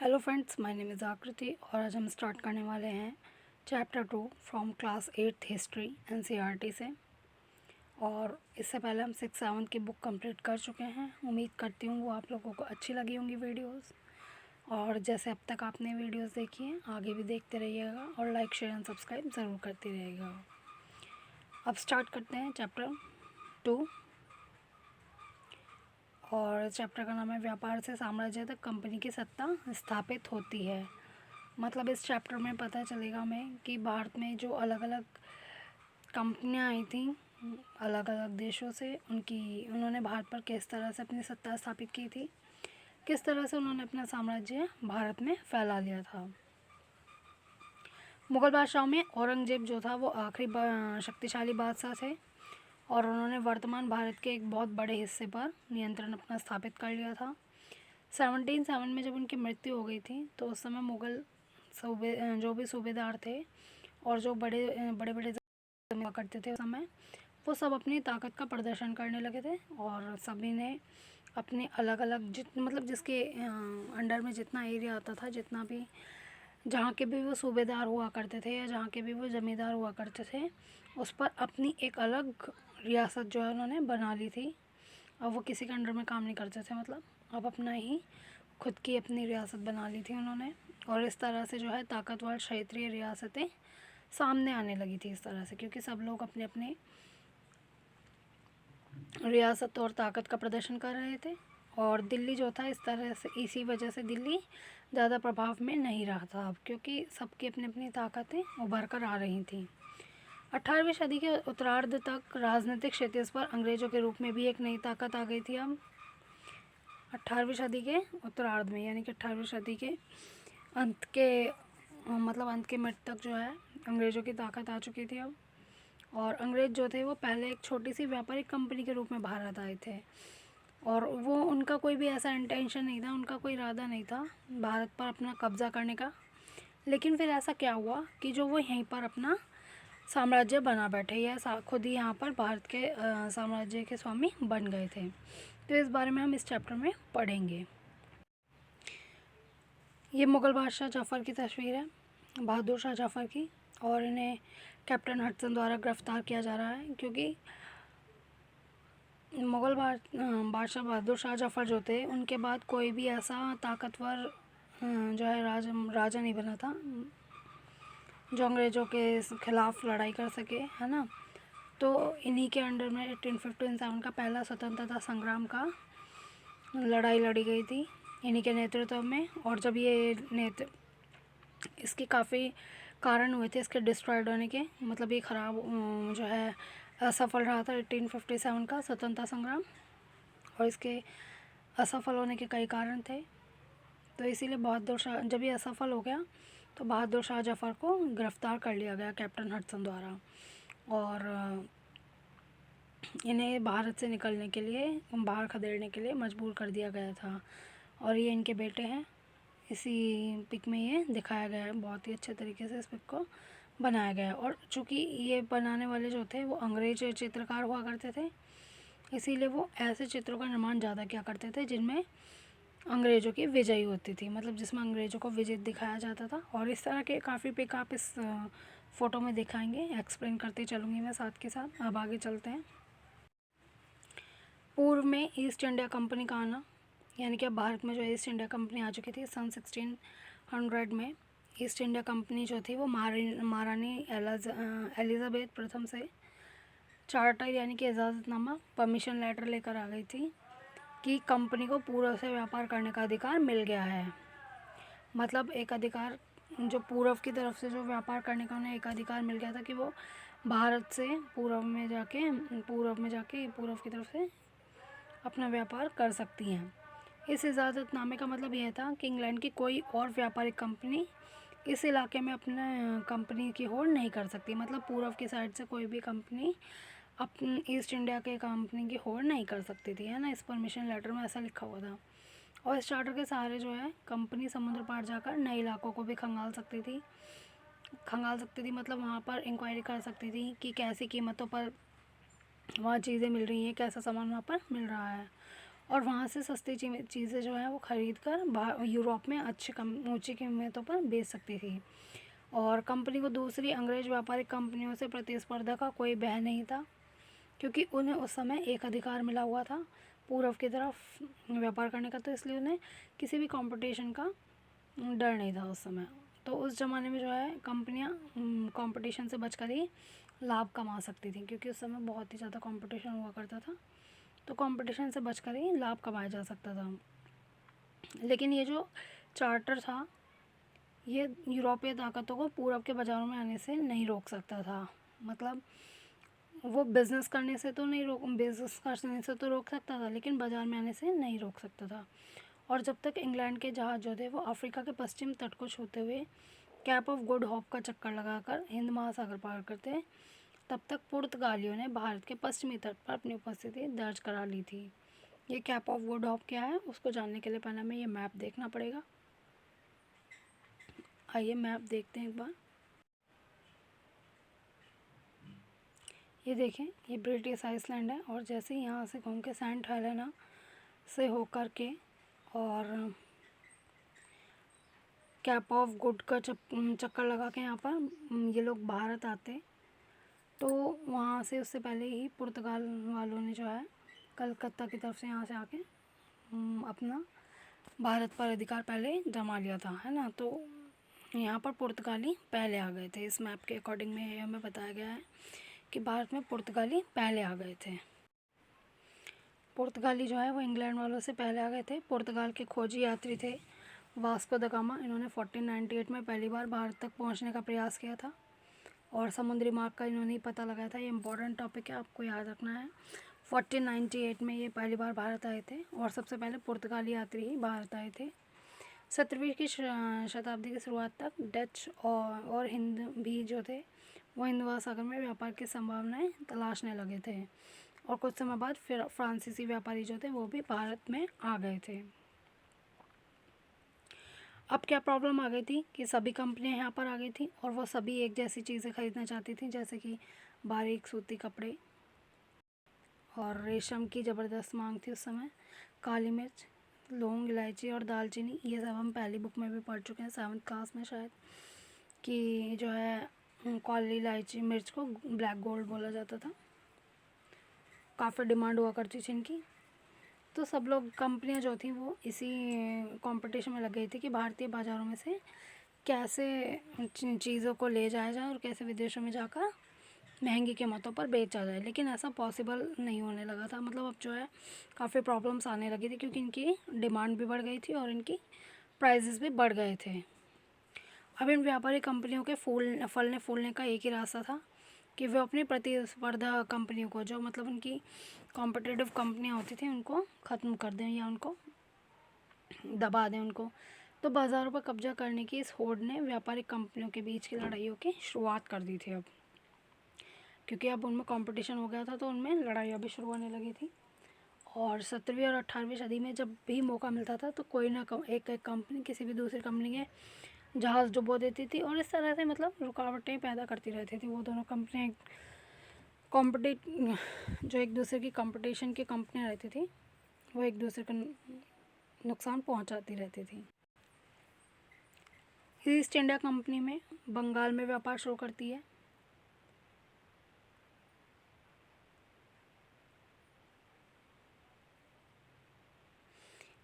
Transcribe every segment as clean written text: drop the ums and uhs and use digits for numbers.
Hello friends, my name is आकृति और आज हम स्टार्ट करने वाले हैं chapter 2 from class 8th history NCERT से। और इससे पहले हम 6-7 की बुक कंप्लीट कर चुके हैं। उम्मीद करती हूँ वो आप लोगों को अच्छी लगी होंगी वीडियोस। और जैसे अब तक आपने वीडियोस देखी हैं, आगे भी देखते रहिएगा और लाइक शेयर एंड सब्सक्राइब ज़रूर करते रहिएगा। अब स्टार्ट करते हैं चैप्टर 2। और चैप्टर का नाम है व्यापार से साम्राज्य तक कंपनी की सत्ता स्थापित होती है। मतलब इस चैप्टर में पता चलेगा हमें कि भारत में जो अलग अलग कंपनियां आई थी अलग अलग देशों से, उन्होंने भारत पर किस तरह से अपनी सत्ता स्थापित की थी, किस तरह से उन्होंने अपना साम्राज्य भारत में फैला लिया था। मुग़ल बादशाहों में औरंगजेब जो था वो आखिरी शक्तिशाली बादशाह थे और उन्होंने वर्तमान भारत के एक बहुत बड़े हिस्से पर नियंत्रण अपना स्थापित कर लिया था। 1707 में जब उनकी मृत्यु हो गई थी तो उस समय मुग़ल जो भी सूबेदार थे और जो बड़े बड़े हुआ करते थे उस समय, वो सब अपनी ताकत का प्रदर्शन करने लगे थे और सभी ने अपने अलग अलग मतलब जिसके अंडर में जितना एरिया आता था, जितना भी जहाँ के भी वो सूबेदार हुआ करते थे या जहाँ के भी वो ज़मींदार हुआ करते थे, उस पर अपनी एक अलग रियासत जो है उन्होंने बना ली थी। अब वो किसी के अंडर में काम नहीं करते थे, मतलब अब अपना ही खुद की अपनी रियासत बना ली थी उन्होंने। और इस तरह से जो है ताकतवर क्षेत्रीय रियासतें सामने आने लगी थी इस तरह से, क्योंकि सब लोग अपने अपने रियासत और ताकत का प्रदर्शन कर रहे थे। और दिल्ली जो था इस तरह से, इसी वजह से दिल्ली ज़्यादा प्रभाव में नहीं रहा था अब, क्योंकि सबकी अपनी अपनी ताकतें उभर कर आ रही थी। 18वीं सदी के उत्तरार्ध तक राजनीतिक क्षेत्र पर अंग्रेज़ों के रूप में भी एक नई ताकत आ गई थी। अब 18वीं सदी के उत्तरार्ध में, यानी कि 18वीं सदी के अंत के मतलब अंत के मिड तक जो है अंग्रेज़ों की ताकत आ चुकी थी अब। और अंग्रेज़ जो थे वो पहले एक छोटी सी व्यापारिक कंपनी के रूप में भारत आए थे और वो उनका कोई भी ऐसा इंटेंशन नहीं था, उनका कोई इरादा नहीं था भारत पर अपना कब्ज़ा करने का। लेकिन फिर ऐसा क्या हुआ कि जो वो यहीं पर अपना साम्राज्य बना बैठे या खुद ही यहाँ पर भारत के साम्राज्य के स्वामी बन गए थे। तो इस बारे में हम इस चैप्टर में पढ़ेंगे। ये मुग़ल बादशाह जफ़र की तस्वीर है, बहादुर शाह जफ़र की, और इन्हें कैप्टन हडसन द्वारा गिरफ़्तार किया जा रहा है क्योंकि मुग़ल बादशाह बहादुर शाह जफ़र जो थे उनके बाद कोई भी ऐसा ताकतवर जो है राजा नहीं बना था जो अंग्रेज़ों के ख़िलाफ़ लड़ाई कर सके, है ना। तो इन्हीं के अंडर में 1857 का पहला स्वतंत्रता संग्राम का लड़ाई लड़ी गई थी इन्हीं के नेतृत्व में। और जब ये इसके काफ़ी कारण हुए थे इसके डिस्ट्रॉयड होने के, मतलब ये ख़राब जो है असफल रहा था 1857 का स्वतंत्रता संग्राम, और इसके असफल होने के कई कारण थे। तो इसीलिए बहादुर शाह, जब ये असफल हो गया तो बहादुर शाह जफ़र को गिरफ़्तार कर लिया गया कैप्टन हडसन द्वारा और इन्हें भारत से निकलने के लिए, बाहर खदेड़ने के लिए मजबूर कर दिया गया था। और ये इनके बेटे हैं, इसी पिक में ये दिखाया गया है, बहुत ही अच्छे तरीके से इस पिक को बनाया गया है। और चूँकि ये बनाने वाले जो थे वो अंग्रेज चित्रकार हुआ करते थे, इसीलिए वो ऐसे चित्रों का निर्माण ज़्यादा किया करते थे जिनमें अंग्रेज़ों की विजय होती थी, मतलब जिसमें अंग्रेज़ों को विजय दिखाया जाता था। और इस तरह के काफ़ी पिक आप इस फ़ोटो में दिखाएंगे, एक्सप्लेन करते चलूँगी मैं साथ के साथ। अब आगे चलते हैं। पूर्व में ईस्ट इंडिया कंपनी का आना, यानी कि अब भारत में जो ईस्ट इंडिया कंपनी आ चुकी थी सन 1600 में। ईस्ट इंडिया कंपनी जो थी वो महारानी एलिज़ाबेथ प्रथम से चार्टर, यानी कि इजाज़तनामा, परमिशन लेटर लेकर आ गई थी कि कंपनी को पूर्व से व्यापार करने का अधिकार मिल गया है। मतलब एक अधिकार, जो पूर्व की तरफ से जो व्यापार करने का उन्हें एक अधिकार मिल गया था कि वो भारत से पूर्व में जाके पूर्व की तरफ से अपना व्यापार कर सकती हैं। इस इजाज़तनामे का मतलब यह था कि इंग्लैंड की कोई और व्यापारिक कंपनी इस इलाके में अपने कंपनी की होड़ नहीं कर सकती। मतलब पूर्व की साइड से कोई भी कंपनी अपनी ईस्ट इंडिया के कंपनी की होड़ नहीं कर सकती थी, है ना। इस परमिशन लेटर में ऐसा लिखा हुआ था। और इस चार्टर के सहारे जो है कंपनी समुद्र पार जाकर नए इलाकों को भी खंगाल सकती थी। मतलब वहाँ पर इंक्वायरी कर सकती थी कि कैसी कीमतों पर वहाँ चीज़ें मिल रही हैं, कैसा सामान वहाँ पर मिल रहा है। और वहाँ से सस्ती चीज़ें जो है वो ख़रीद कर यूरोप में अच्छी ऊँची कीमतों पर बेच सकती थी। और कंपनी को दूसरी अंग्रेज व्यापारिक कंपनियों से प्रतिस्पर्धा का कोई भय नहीं था, क्योंकि उन्हें उस समय एक अधिकार मिला हुआ था पूर्व की तरफ व्यापार करने का, तो इसलिए उन्हें किसी भी कंपटीशन का डर नहीं था उस समय। तो उस ज़माने में जो है कंपनियां कंपटीशन से बचकर ही लाभ कमा सकती थी, क्योंकि उस समय बहुत ही ज़्यादा कंपटीशन हुआ करता था, तो कंपटीशन से बचकर ही लाभ कमाया जा सकता था। लेकिन ये जो चार्टर था ये यूरोपीय ताकतों को पूरब के बाज़ारों में आने से नहीं रोक सकता था। मतलब वो बिज़नेस करने से तो नहीं रोक बिज़नेस करने से तो रोक सकता था, लेकिन बाज़ार में आने से नहीं रोक सकता था। और जब तक इंग्लैंड के जहाज़ जो थे वो अफ्रीका के पश्चिम तट को छूते हुए कैप ऑफ गुड होप का चक्कर लगाकर हिंद महासागर पार करते, तब तक पुर्तगालियों ने भारत के पश्चिमी तट पर अपनी उपस्थिति दर्ज करा ली थी। ये कैप ऑफ गुड होप क्या है उसको जानने के लिए पहले हमें ये मैप देखना पड़ेगा। आइए मैप देखते हैं एक बार। ये देखें, ये ब्रिटिश आइसलैंड है, और जैसे ही यहाँ से घूम के सेंट हेलेना से होकर के और कैप ऑफ गुड का चक्कर लगा के यहाँ पर ये लोग भारत आते, तो वहाँ से उससे पहले ही पुर्तगाल वालों ने जो है कलकत्ता की तरफ से यहाँ से आके अपना भारत पर अधिकार पहले जमा लिया था, है ना। तो यहाँ पर पुर्तगाली पहले आ गए थे। इस मैप के अकॉर्डिंग में हमें बताया गया है कि भारत में पुर्तगाली पहले आ गए थे। पुर्तगाली जो है वो इंग्लैंड वालों से पहले आ गए थे। पुर्तगाल के खोजी यात्री थे वास्को द गामा। इन्होंने 1498 में पहली बार भारत तक पहुंचने का प्रयास किया था और समुद्री मार्ग का इन्होंने पता लगाया था। ये इंपॉर्टेंट टॉपिक है, आपको याद रखना है। 1498 में ये पहली बार भारत आए थे और सबसे पहले पुर्तगाली यात्री ही भारत आए थे। 17वीं की शताब्दी की शुरुआत तक डच और हिंद भी जो थे वो हिंद महासागर में व्यापार की संभावनाएं तलाशने लगे थे, और कुछ समय बाद फिर फ्रांसीसी व्यापारी जो थे वो भी भारत में आ गए थे। अब क्या प्रॉब्लम आ गई थी कि सभी कंपनियां यहाँ पर आ गई थी और वो सभी एक जैसी चीज़ें खरीदना चाहती थी, जैसे कि बारीक सूती कपड़े, और रेशम की ज़बरदस्त मांग थी उस समय। काली मिर्च, लौंग, इलायची और दालचीनी, ये सब हम पहली बुक में भी पढ़ चुके हैं, 7th क्लास में शायद, कि जो है काली इलायची मिर्च को ब्लैक गोल्ड बोला जाता था। काफ़ी डिमांड हुआ करती थी इनकी। तो सब लोग कंपनियां जो थी वो इसी कंपटीशन में लग गई थी कि भारतीय बाज़ारों में से कैसे चीज़ों को ले जाया जाए और कैसे विदेशों में जाकर महंगी कीमतों पर बेचा जाए। लेकिन ऐसा पॉसिबल नहीं होने लगा था। मतलब अब जो है काफ़ी प्रॉब्लम्स आने लगी थी, क्योंकि इनकी डिमांड भी बढ़ गई थी और इनकी प्राइजेस भी बढ़ गए थे। अब इन व्यापारी कंपनियों के फलने फूलने का एक ही रास्ता था कि वे अपनी प्रतिस्पर्धा कंपनियों को, जो मतलब उनकी कॉम्पिटिटिव कंपनियां होती थी, उनको ख़त्म कर दें या उनको दबा दें उनको। तो बाज़ारों पर कब्जा करने की इस होड़ ने व्यापारिक कंपनियों के बीच की लड़ाइयों की शुरुआत कर दी थी। अब क्योंकि अब उनमें कंपटीशन हो गया था तो उनमें लड़ाइयाँ भी शुरू होने लगी थी। और 17वीं और 18वीं सदी में जब भी मौका मिलता था तो कोई ना एक कंपनी किसी भी दूसरी कंपनी के जहाज़ डुबो देती थी, और इस तरह से मतलब रुकावटें पैदा करती रहती थी। वो दोनों कंपनियाँ जो एक दूसरे की कंपटीशन की कंपनियाँ रहती थी वो एक दूसरे को नुकसान पहुंचाती रहती थी। ईस्ट इंडिया कंपनी में बंगाल में व्यापार शुरू करती है।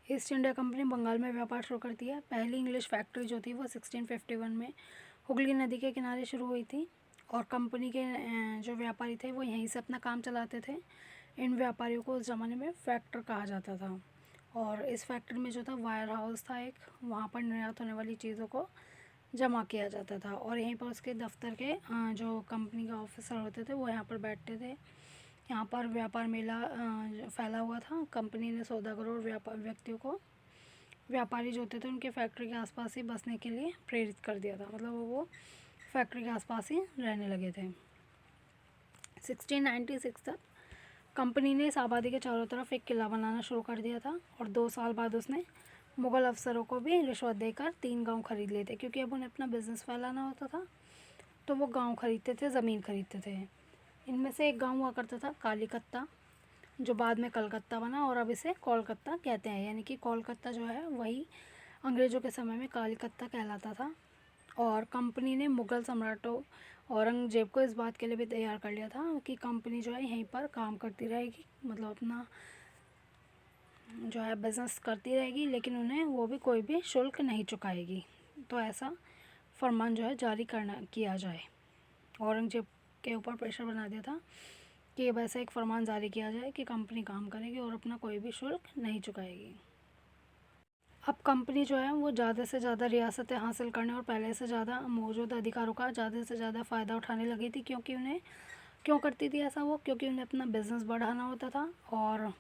ईस्ट इंडिया कंपनी बंगाल में व्यापार शुरू करती है। पहली इंग्लिश फैक्ट्री जो थी वो 1651 में हुगली नदी के किनारे शुरू हुई थी, और कंपनी के जो व्यापारी थे वो यहीं से अपना काम चलाते थे। इन व्यापारियों को उस ज़माने में फैक्टर कहा जाता था, और इस फैक्ट्री में जो था वायर हाउस था एक, वहाँ पर निर्यात होने वाली चीज़ों को जमा किया जाता था, और यहीं पर उसके दफ्तर के जो कंपनी का ऑफिसर होते थे वो यहाँ पर बैठते थे। यहाँ पर व्यापार मेला फैला हुआ था। कंपनी ने 14 करोड़ व्यक्तियों को, व्यापारी जो होते थे, उनके फैक्ट्री के आसपास ही बसने के लिए प्रेरित कर दिया था। मतलब वो फैक्ट्री के आसपास ही रहने लगे थे। 1696 तक कंपनी ने इस आबादी के चारों तरफ एक किला बनाना शुरू कर दिया था, और 2 साल बाद उसने मुग़ल अफसरों को भी रिश्वत देकर 3 गांव खरीद लिए थे, क्योंकि अब उन्हें अपना बिजनेस फैलाना होता था तो वो गांव खरीदते थे, ज़मीन खरीदते थे। इनमें से एक गांव हुआ करता था कालीकत्ता, जो बाद में कलकत्ता बना और अब इसे कोलकाता कहते हैं। यानी कि कोलकाता जो है वही अंग्रेज़ों के समय में कलकत्ता कहलाता था। और कंपनी ने मुग़ल सम्राटों औरंगज़ेब को इस बात के लिए भी तैयार कर लिया था कि कंपनी जो है यहीं पर काम करती रहेगी, मतलब अपना जो है बिज़नेस करती रहेगी, लेकिन उन्हें वो भी कोई भी शुल्क नहीं चुकाएगी। तो ऐसा फरमान जो है जारी किया जाए। औरंगज़ेब के ऊपर प्रेशर बना दिया था कि वैसा एक फरमान जारी किया जाए कि कंपनी काम करेगी और अपना कोई भी शुल्क नहीं चुकाएगी। अब कंपनी जो है वो ज़्यादा से ज़्यादा रियासतें हासिल करने और पहले से ज़्यादा मौजूद अधिकारों का ज़्यादा से ज़्यादा फ़ायदा उठाने लगी थी। क्योंकि उन्हें क्यों करती थी ऐसा वो? क्योंकि उन्हें अपना बिज़नेस बढ़ाना होता था और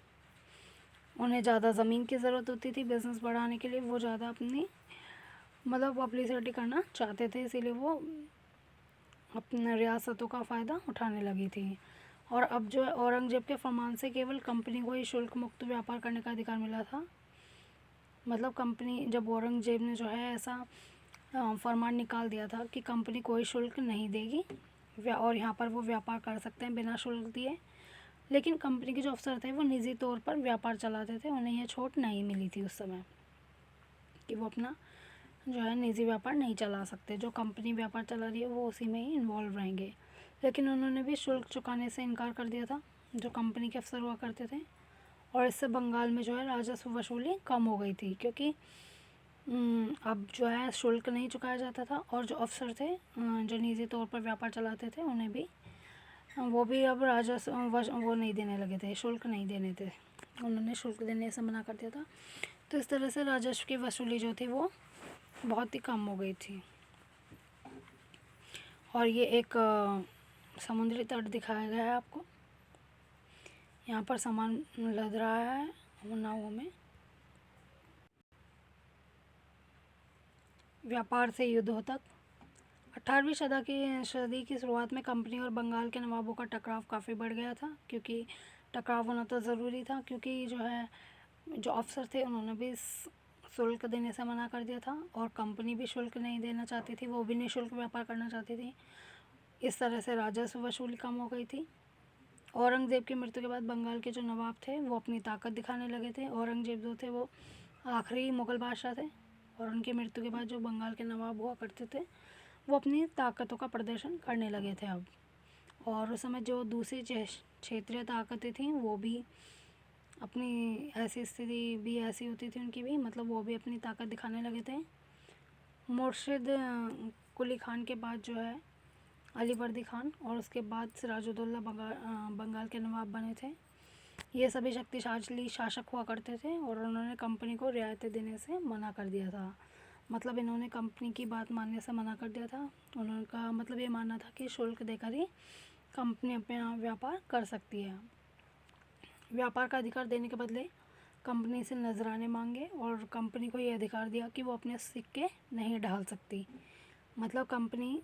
उन्हें ज़्यादा ज़मीन की ज़रूरत होती थी बिज़नेस बढ़ाने के लिए। वो ज़्यादा अपनी मतलब पब्लिसिटी करना चाहते थे, इसीलिए वो अपने रियासतों का फ़ायदा उठाने लगी थी। और अब जो है औरंगज़ेब के फरमान से केवल कंपनी को ही शुल्क मुक्त व्यापार करने का अधिकार मिला था। मतलब कंपनी, जब औरंगज़ेब ने जो है ऐसा फरमान निकाल दिया था कि कंपनी कोई शुल्क नहीं देगी और यहाँ पर वो व्यापार कर सकते हैं बिना शुल्क दिए। लेकिन कंपनी के जो अफसर थे वो निजी तौर पर व्यापार चलाते थे, उन्हें यह छूट नहीं मिली थी उस समय कि वो अपना जो है निजी व्यापार नहीं चला सकते। जो कंपनी व्यापार चला रही है वो उसी में ही इन्वॉल्व रहेंगे। लेकिन उन्होंने भी शुल्क चुकाने से इनकार कर दिया था जो कंपनी के अफसर हुआ करते थे। और इससे बंगाल में जो है राजस्व वसूली कम हो गई थी, क्योंकि अब जो है शुल्क नहीं चुकाया जाता था और जो अफसर थे जो निजी तौर पर व्यापार चलाते थे उन्हें भी वो भी अब राजस्व वो नहीं देने लगे थे, शुल्क नहीं देने थे, उन्होंने शुल्क देने से मना कर दिया था। तो इस तरह से राजस्व की वसूली जो थी वो बहुत ही कम हो गई थी। और ये एक समुद्री तट दिखाया गया है आपको, यहाँ पर सामान लद रहा है नावों में। व्यापार से युद्धों तक 18वीं सदी की शुरुआत में कंपनी और बंगाल के नवाबों का टकराव काफ़ी बढ़ गया था, क्योंकि टकराव होना तो ज़रूरी था, क्योंकि जो है जो अफसर थे उन्होंने भी शुल्क देने से मना कर दिया था और कंपनी भी शुल्क नहीं देना चाहती थी, वो भी निःशुल्क व्यापार करना चाहती थी। इस तरह से राजस्व वसूली कम हो गई थी। औरंगज़ेब की मृत्यु के बाद बंगाल के जो नवाब थे वो अपनी ताकत दिखाने लगे थे। औरंगज़ेब जो थे वो आखिरी मुग़ल बादशाह थे और उनकी मृत्यु के बाद जो बंगाल के नवाब हुआ करते थे वो अपनी ताकतों का प्रदर्शन करने लगे थे अब। और उस समय जो दूसरी क्षेत्रीय ताकतें थीं वो भी अपनी ऐसी स्थिति भी ऐसी होती थी उनकी भी, मतलब वो भी अपनी ताकत दिखाने लगे थे। मुर्शिद कुली खान के बाद जो है अलीवर्दी खान और उसके बाद सिराजुद्दौला बंगाल के नवाब बने थे। ये सभी शक्तिशाली शासक हुआ करते थे और उन्होंने कंपनी को रियायतें देने से मना कर दिया था। मतलब इन्होंने कंपनी की बात मानने से मना कर दिया था। उनका मतलब ये मानना था कि शुल्क देकर ही कंपनी अपना व्यापार कर सकती है। व्यापार का अधिकार देने के बदले कंपनी से नजराने मांगे और कंपनी को ये अधिकार दिया कि वो अपने सिक्के नहीं ढाल सकती। मतलब कंपनी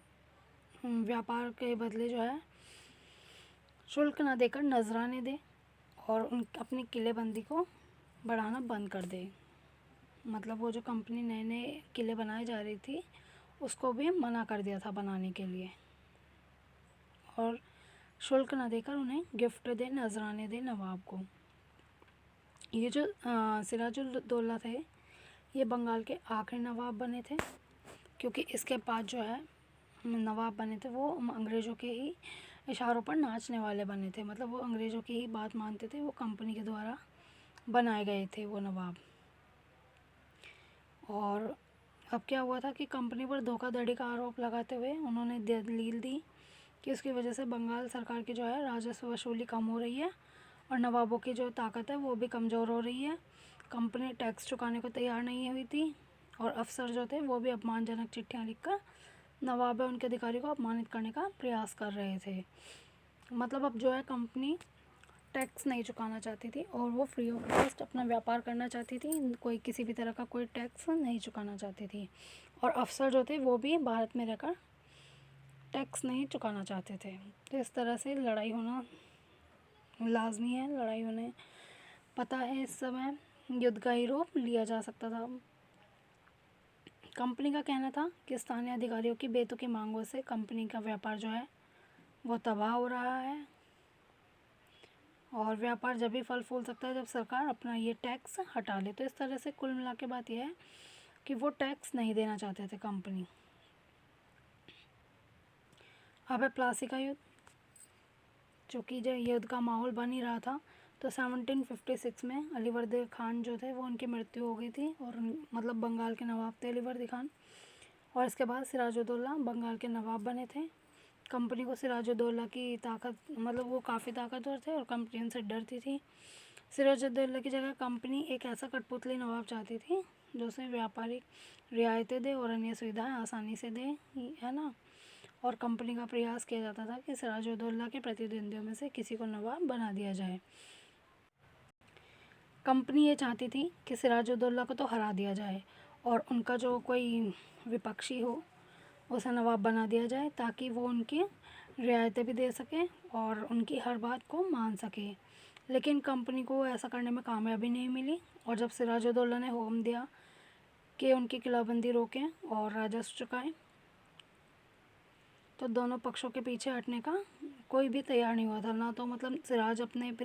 व्यापार के बदले जो है शुल्क ना देकर नजराने दे और अपनी किलेबंदी को बढ़ाना बंद कर दे। मतलब वो जो कंपनी नए नए किले बनाए जा रही थी उसको भी मना कर दिया था बनाने के लिए, और शुल्क ना देकर उन्हें गिफ्ट दे, नजराने दे नवाब को। ये जो सिराजुद्दौला थे ये बंगाल के आखिरी नवाब बने थे, क्योंकि इसके बाद जो है नवाब बने थे वो अंग्रेज़ों के ही इशारों पर नाचने वाले बने थे। मतलब वो अंग्रेज़ों की ही बात मानते थे, वो कंपनी के द्वारा बनाए गए थे वो नवाब। और अब क्या हुआ था कि कंपनी पर धोखाधड़ी का आरोप लगाते हुए उन्होंने दलील दी कि उसकी वजह से बंगाल सरकार की जो है राजस्व वसूली कम हो रही है और नवाबों की जो ताकत है वो भी कमज़ोर हो रही है। कंपनी टैक्स चुकाने को तैयार नहीं हुई थी और अफसर जो थे वो भी अपमानजनक चिट्ठियाँ लिखकर नवाब है उनके अधिकारी को अपमानित करने का प्रयास कर रहे थे। मतलब अब जो है कंपनी टैक्स नहीं चुकाना चाहती थी और वो फ्री ऑफ कॉस्ट अपना व्यापार करना चाहती थी, कोई किसी भी तरह का कोई टैक्स नहीं चुकाना चाहती थी। और अफसर जो थे वो भी भारत में रहकर टैक्स नहीं चुकाना चाहते थे। तो इस तरह से लड़ाई होना लाजमी है, लड़ाई होने पता है इस समय युद्ध का ही रूप लिया जा सकता था। कंपनी का कहना था कि स्थानीय अधिकारियों की बेतुकी मांगों से कंपनी का व्यापार जो है वो तबाह हो रहा है और व्यापार जब भी फल फूल सकता है जब सरकार अपना ये टैक्स हटा ले। तो इस तरह से कुल मिला के बात यह है कि वो टैक्स नहीं देना चाहते थे कंपनी। अब है प्लासी का युद्ध, चूँकि जब युद्ध का माहौल बन ही रहा था तो 1756 में अलीवर्दी खान जो थे वो उनकी मृत्यु हो गई थी, और मतलब बंगाल के नवाब थे अलीवर्दी खान। और इसके बाद सिराजुद्दौला बंगाल के नवाब बने थे। कंपनी को सिराजुद्दौला की ताकत मतलब वो काफ़ी ताकतवर थे और कंपनी उनसे डरती थी। सिराजुद्दौला की जगह कंपनी एक ऐसा कठपुतली नवाब चाहती थी जो उसे व्यापारिक रियायतें दे और अन्य सुविधाएं आसानी से दे, है ना। और कंपनी का प्रयास किया जाता था कि सिराजुद्दौला के प्रतिद्वंदियों में से किसी को नवाब बना दिया जाए। कंपनी ये चाहती थी कि सिराजुद्दौला को तो हरा दिया जाए और उनका जो कोई विपक्षी हो उसे नवाब बना दिया जाए, ताकि वो उनकी रियायतें भी दे सके और उनकी हर बात को मान सके। लेकिन कंपनी को ऐसा करने में कामयाबी नहीं मिली, और जब सिराजुद्दौला ने हुक्म दिया कि उनकी किलाबंदी रोकें और राजस्व चुकाएं, तो दोनों पक्षों के पीछे हटने का कोई भी तैयार नहीं हुआ था। ना तो मतलब सिराज अपने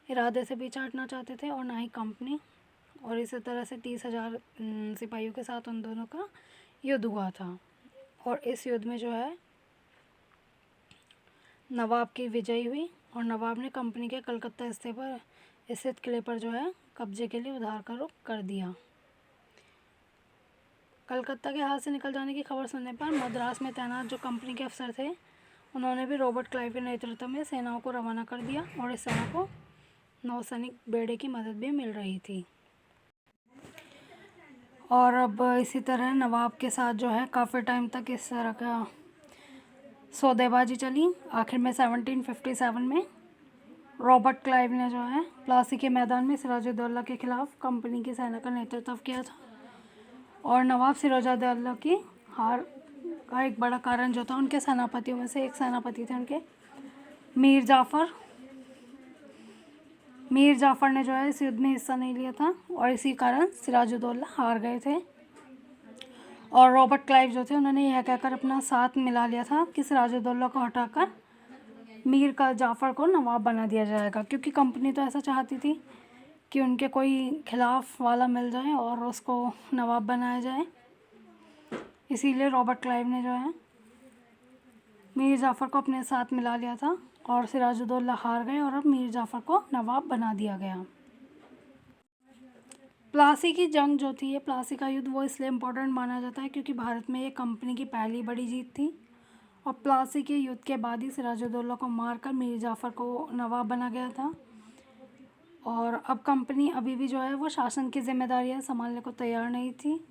इरादे से पीछे हटना चाहते थे और ना ही कंपनी। और इसी तरह से 30,000 सिपाहियों के साथ उन दोनों का युद्ध हुआ था। और इस युद्ध में जो है नवाब की विजय हुई और नवाब ने कंपनी के कलकत्ता स्थित किले पर जो है कब्जे के लिए उधार का रुख कर दिया। कलकत्ता के हाथ से निकल जाने की खबर सुनने पर मद्रास में तैनात जो कंपनी के अफसर थे उन्होंने भी रॉबर्ट क्लाइव के नेतृत्व में सेनाओं को रवाना कर दिया, और इस सेना को नौसैनिक बेड़े की मदद भी मिल रही थी। और अब इसी तरह नवाब के साथ जो है काफ़ी टाइम तक इस तरह का सौदेबाजी चली। आखिर में 1757 में रॉबर्ट क्लाइव ने जो है प्लासी के मैदान में सिराजुद्दौला के खिलाफ कंपनी की सेना का नेतृत्व किया था। और नवाब सिराजुद्दौला की हार का एक बड़ा कारण जो था, उनके सेनापतियों में से एक सेनापति थे उनके मीर जाफ़र ने जो है इस युद्ध में हिस्सा नहीं लिया था, और इसी कारण सिराजुद्दौला हार गए थे। और रॉबर्ट क्लाइव जो थे उन्होंने यह कहकर अपना साथ मिला लिया था कि सिराजुद्दौला को हटाकर मीर का जाफ़र को नवाब बना दिया जाएगा, क्योंकि कंपनी तो ऐसा चाहती थी कि उनके कोई खिलाफ वाला मिल जाए और उसको नवाब बनाया जाए। इसीलिए रॉबर्ट क्लाइव ने जो है मीर जाफ़र को अपने साथ मिला लिया था और सिराजुद्दौला हार गए और अब मीर जाफ़र को नवाब बना दिया गया। प्लासी की जंग जो थी, ये प्लासी का युद्ध वो इसलिए इम्पोर्टेंट माना जाता है क्योंकि भारत में ये कंपनी की पहली बड़ी जीत थी। और प्लासी के युद्ध के बाद ही सिराजुद्दौला को मारकर मीर जाफ़र को नवाब बना गया था। और अब कंपनी अभी भी जो है वो शासन की जिम्मेदारियां संभालने को तैयार नहीं थी।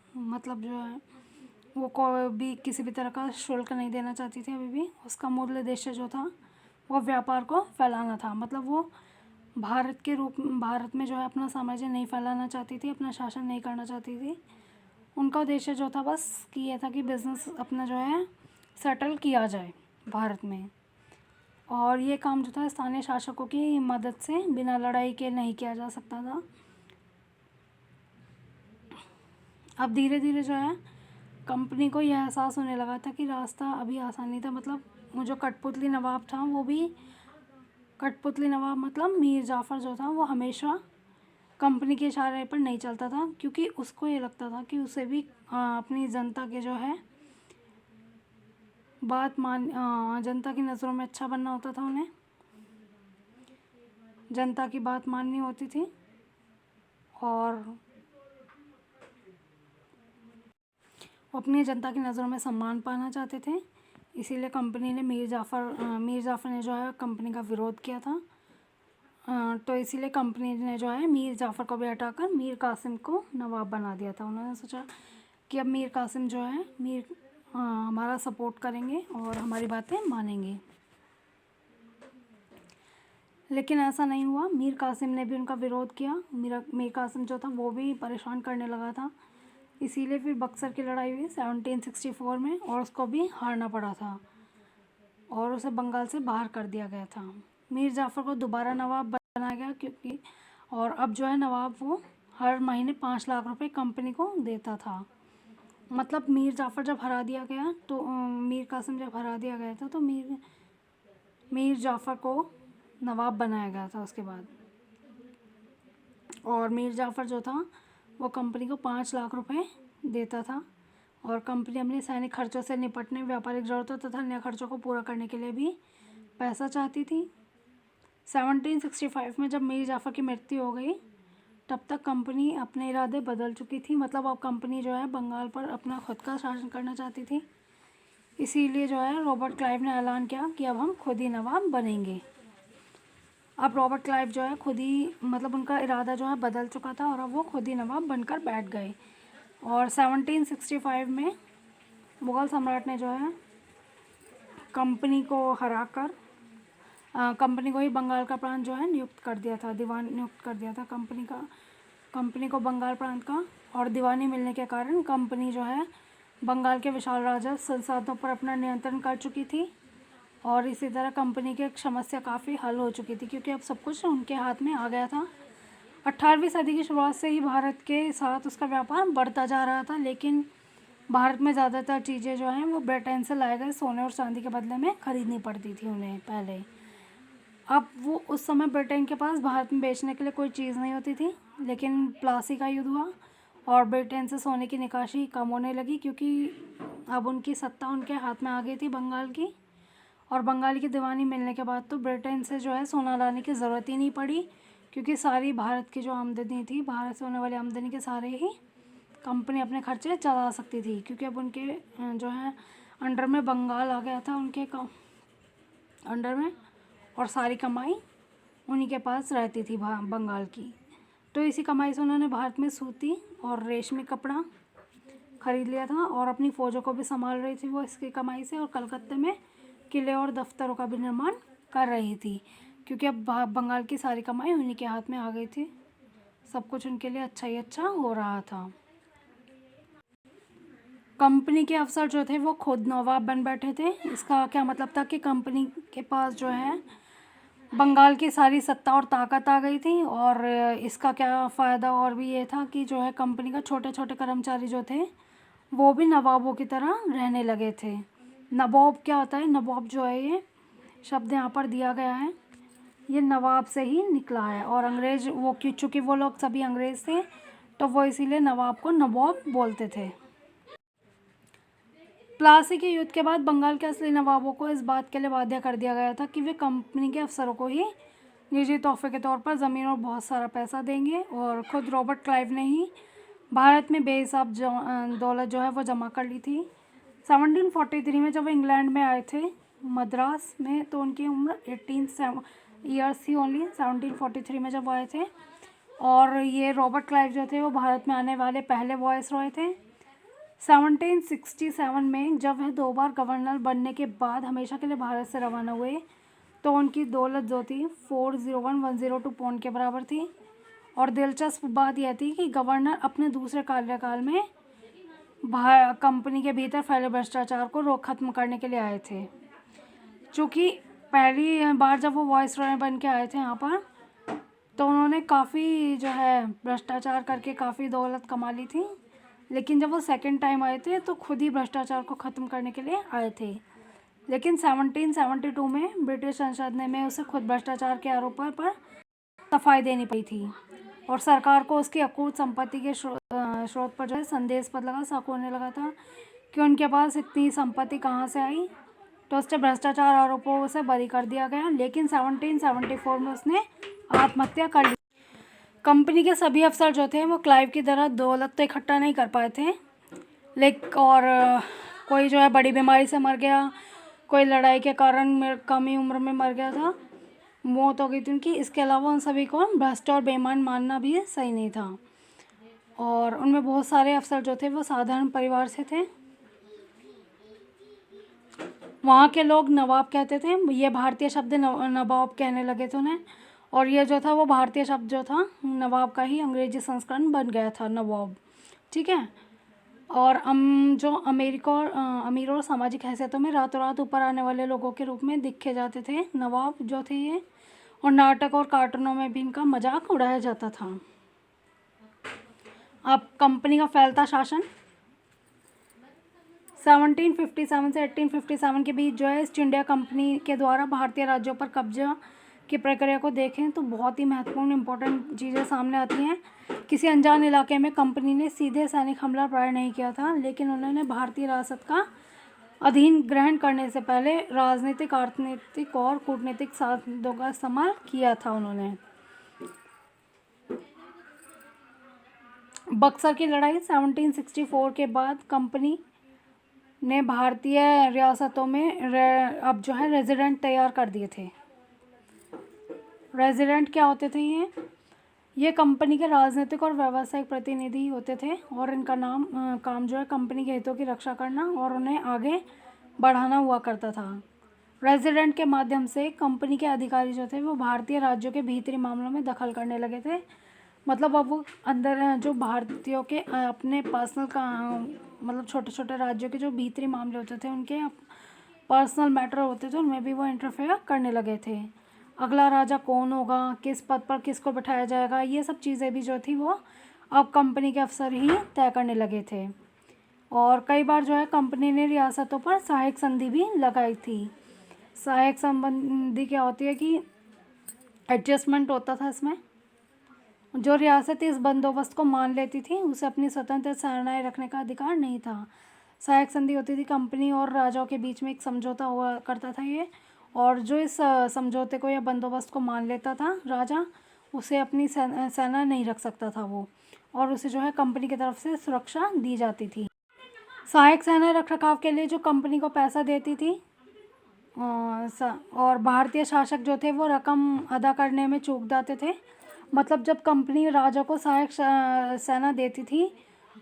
मतलब जो है वो कोई भी किसी भी तरह का शुल्क नहीं देना चाहती थी। अभी भी उसका मूल उद्देश्य जो था वो व्यापार को फैलाना था। मतलब वो भारत में जो है अपना साम्राज्य नहीं फैलाना चाहती थी, अपना शासन नहीं करना चाहती थी। उनका उद्देश्य जो था बस कि ये था कि बिज़नेस अपना जो है सेटल किया जाए भारत में। और ये काम जो था स्थानीय शासकों की मदद से बिना लड़ाई के नहीं किया जा सकता था। अब धीरे धीरे जो है कंपनी को यह एहसास होने लगा था कि रास्ता अभी आसान नहीं था। मतलब वो जो कठपुतली नवाब था, वो भी कठपुतली नवाब मतलब मीर जाफ़र जो था वो हमेशा कंपनी के इशारे पर नहीं चलता था, क्योंकि उसको ये लगता था कि उसे भी अपनी जनता के जो है जनता की नज़रों में अच्छा बनना होता था। उन्हें जनता की बात माननी होती थी और वो अपनी जनता की नज़रों में सम्मान पाना चाहते थे। इसीलिए कंपनी ने मीर जाफ़र ने जो है कंपनी का विरोध किया था। तो इसीलिए कंपनी ने जो है मीर जाफ़र को भी हटाकर मीर कासिम को नवाब बना दिया था। उन्होंने सोचा कि अब मीर कासिम जो है हमारा सपोर्ट करेंगे और हमारी बातें मानेंगे। लेकिन ऐसा नहीं हुआ। मीर कासिम ने भी उनका विरोध किया। मीर कासिम जो था वो भी परेशान करने लगा था। इसीलिए फिर बक्सर की लड़ाई हुई 1764 में, और उसको भी हारना पड़ा था और उसे बंगाल से बाहर कर दिया गया था। मीर जाफ़र को दोबारा नवाब बनाया गया क्योंकि और अब जो है नवाब वो हर महीने 5 लाख रुपए कंपनी को देता था। मतलब मीर जाफ़र जब हरा दिया गया तो मीर कासिम जब हरा दिया गया था तो मीर जाफ़र को नवाब बनाया गया था उसके बाद। और मीर जाफ़र जो था वो कंपनी को 5 लाख रुपए देता था और कंपनी अपने सैनिक खर्चों से निपटने, व्यापारिक ज़रूरतों तथा अन्य खर्चों को पूरा करने के लिए भी पैसा चाहती थी। 1765 में जब मीर जाफ़र की मृत्यु हो गई तब तक कंपनी अपने इरादे बदल चुकी थी। मतलब अब कंपनी जो है बंगाल पर अपना खुद का शासन करना चाहती थी। इसीलिए जो है रॉबर्ट क्लाइव ने ऐलान किया कि अब हम खुद ही नवाब बनेंगे। अब रॉबर्ट क्लाइव जो है खुद ही, मतलब उनका इरादा जो है बदल चुका था और अब वो खुद ही नवाब बनकर बैठ गए। और 1765 में मुग़ल सम्राट ने जो है कंपनी को हराकर कंपनी को ही बंगाल का प्रांत जो है नियुक्त कर दिया था, दीवान नियुक्त कर दिया था कंपनी को बंगाल प्रांत का। और दीवानी मिलने के कारण कंपनी जो है बंगाल के विशाल राजस्व संसाधनों पर अपना नियंत्रण कर चुकी थी और इसी तरह कंपनी की समस्या काफ़ी हल हो चुकी थी क्योंकि अब सब कुछ उनके हाथ में आ गया था। 18वीं सदी की शुरुआत से ही भारत के साथ उसका व्यापार बढ़ता जा रहा था, लेकिन भारत में ज़्यादातर चीज़ें जो हैं वो ब्रिटेन से लाए गए सोने और चांदी के बदले में ख़रीदनी पड़ती थी उन्हें पहले। अब वो उस समय ब्रिटेन के पास भारत में बेचने के लिए कोई चीज़ नहीं होती थी, लेकिन प्लासी का युद्ध हुआ और ब्रिटेन से सोने की निकासी कम होने लगी क्योंकि अब उनकी सत्ता उनके हाथ में आ गई थी बंगाल की। और बंगाल की दीवानी मिलने के बाद तो ब्रिटेन से जो है सोना लाने की ज़रूरत ही नहीं पड़ी क्योंकि सारी भारत की जो आमदनी थी, भारत से होने वाली आमदनी के सारे ही कंपनी अपने खर्चे चला सकती थी क्योंकि अब उनके जो है अंडर में बंगाल आ गया था उनके अंडर में और सारी कमाई उन्हीं के पास रहती थी बंगाल की। तो इसी कमाई से उन्होंने भारत में सूती और रेशमी कपड़ा खरीद लिया था और अपनी फ़ौजों को भी संभाल रही थी वो इसकी कमाई से, और कलकत्ते में किले और दफ्तरों का भी निर्माण कर रही थी क्योंकि अब बंगाल की सारी कमाई उन्हीं के हाथ में आ गई थी। सब कुछ उनके लिए अच्छा ही अच्छा हो रहा था। कंपनी के अफसर जो थे वो खुद नवाब बन बैठे थे। इसका क्या मतलब था कि कंपनी के पास जो है बंगाल की सारी सत्ता और ताकत आ गई थी। और इसका क्या फ़ायदा और भी ये था कि जो है कंपनी का छोटे छोटे कर्मचारी जो थे वो भी नवाबों की तरह रहने लगे थे। नवाब क्या होता है? नवाब जो है ये शब्द यहाँ पर दिया गया है, ये नवाब से ही निकला है। और अंग्रेज़ वो चूँकि वो लोग सभी अंग्रेज़ थे तो वो इसीलिए नवाब को नवाब बोलते थे। प्लासी के युद्ध के बाद बंगाल के असली नवाबों को इस बात के लिए बाध्य कर दिया गया था कि वे कंपनी के अफसरों को ही निजी तोहफे के तौर पर ज़मीन और बहुत सारा पैसा देंगे। और ख़ुद रॉबर्ट क्लाइव ने ही भारत में बेहिसाब दौलत जो है वो जमा कर ली थी। 1743 में जब वो इंग्लैंड में आए थे मद्रास में तो उनकी उम्र 18 ईयर्स थी ओनली। 1743 में जब वो आए थे और ये रॉबर्ट क्लाइव जो थे वो भारत में आने वाले पहले वॉइसरॉय थे। 1767 में जब वह 2 बार गवर्नर बनने के बाद हमेशा के लिए भारत से रवाना हुए तो उनकी दौलत जो थी 401,102 पाउंड के बराबर थी। और दिलचस्प बात यह थी कि गवर्नर अपने दूसरे कार्यकाल में कंपनी के भीतर फैले भ्रष्टाचार को ख़त्म करने के लिए आए थे। चूँकि पहली बार जब वो वॉइसरॉय बन के आए थे यहाँ पर तो उन्होंने काफ़ी जो है भ्रष्टाचार करके काफ़ी दौलत कमा ली थी, लेकिन जब वो सेकंड टाइम आए थे तो खुद ही भ्रष्टाचार को ख़त्म करने के लिए आए थे। लेकिन 1772 में ब्रिटिश संसद ने में उसे खुद भ्रष्टाचार के आरोपों पर सफाई देनी पड़ी थी और सरकार को उसकी अकूत संपत्ति के स्रोत पर जो है संदेहास्पद लगा, शक होने लगा था कि उनके पास इतनी संपत्ति कहाँ से आई। तो उससे भ्रष्टाचार आरोपों से बरी कर दिया गया, लेकिन 1774 में उसने आत्महत्या कर ली। कंपनी के सभी अफसर जो थे वो क्लाइव की तरह दौलत तो इकट्ठा नहीं कर पाए थे, लेकिन और कोई जो है बड़ी बीमारी से मर गया, कोई लड़ाई के कारण कम ही उम्र में मर गया था, मौत हो गई थी उनकी। इसके अलावा उन सभी को भ्रष्ट और बेईमान मानना भी सही नहीं था। और उनमें बहुत सारे अफसर जो थे वो साधारण परिवार से थे। वहाँ के लोग नवाब कहते थे, ये भारतीय शब्द नवाब कहने लगे थे उन्हें। और ये जो था वो भारतीय शब्द जो था नवाब का ही अंग्रेजी संस्करण बन गया था, नवाब। ठीक है। और जो अमीर और सामाजिक हैसियतों में रातों रात ऊपर आने वाले लोगों के रूप में दिखे जाते थे नवाब जो थे ये। और नाटक और कार्टूनों में भी इनका मजाक उड़ाया जाता था। अब कंपनी का फैलता शासन 1757 से 1857 के बीच जो है ईस्ट इंडिया कंपनी के द्वारा भारतीय राज्यों पर कब्जा की प्रक्रिया को देखें तो बहुत ही महत्वपूर्ण इंपॉर्टेंट चीज़ें सामने आती हैं। किसी अनजान इलाके में कंपनी ने सीधे सैनिक हमला प्रारंभ नहीं किया था, लेकिन उन्होंने भारतीय राजसत्ता का अधीन ग्रहण करने से पहले राजनीतिक, अर्थनैतिक और कूटनीतिक साधनों का इस्तेमाल किया था। उन्होंने बक्सर की लड़ाई 1764 के बाद कंपनी ने भारतीय रियासतों में अब जो है रेजिडेंट तैयार कर दिए थे। रेजिडेंट क्या होते थे? ये कंपनी के राजनीतिक और व्यावसायिक प्रतिनिधि होते थे और इनका काम जो है कंपनी के हितों की रक्षा करना और उन्हें आगे बढ़ाना हुआ करता था। रेजिडेंट के माध्यम से कंपनी के अधिकारी जो थे वो भारतीय राज्यों के भीतरी मामलों में दखल करने लगे थे। मतलब अब वो अंदर जो भारतीयों के अपने पर्सनल का मतलब छोटे छोटे राज्यों के जो भीतरी मामले होते थे, उनके पर्सनल मैटर होते थे, उनमें भी वो इंटरफेयर करने लगे थे। अगला राजा कौन होगा, किस पद पर किसको बिठाया जाएगा, ये सब चीज़ें भी जो थी वो अब कंपनी के अफसर ही तय करने लगे थे। और कई बार जो है कंपनी ने रियासतों पर सहायक संधि भी लगाई थी। सहायक संबंधी क्या होती है कि एडजस्टमेंट होता था इसमें। जो रियासत इस बंदोबस्त को मान लेती थी उसे अपनी स्वतंत्र सेनाएं रखने का अधिकार नहीं था। सहायक संधि होती थी कंपनी और राजाओं के बीच में एक समझौता हुआ करता था ये, और जो इस समझौते को या बंदोबस्त को मान लेता था राजा, उसे अपनी सेना नहीं रख सकता था वो, और उसे जो है कंपनी की तरफ से सुरक्षा दी जाती थी। सहायक सेना रख रखाव के लिए जो कंपनी को पैसा देती थी और भारतीय शासक जो थे वो रकम अदा करने में चूक जाते थे। मतलब जब कंपनी राजा को सहायक सेना देती थी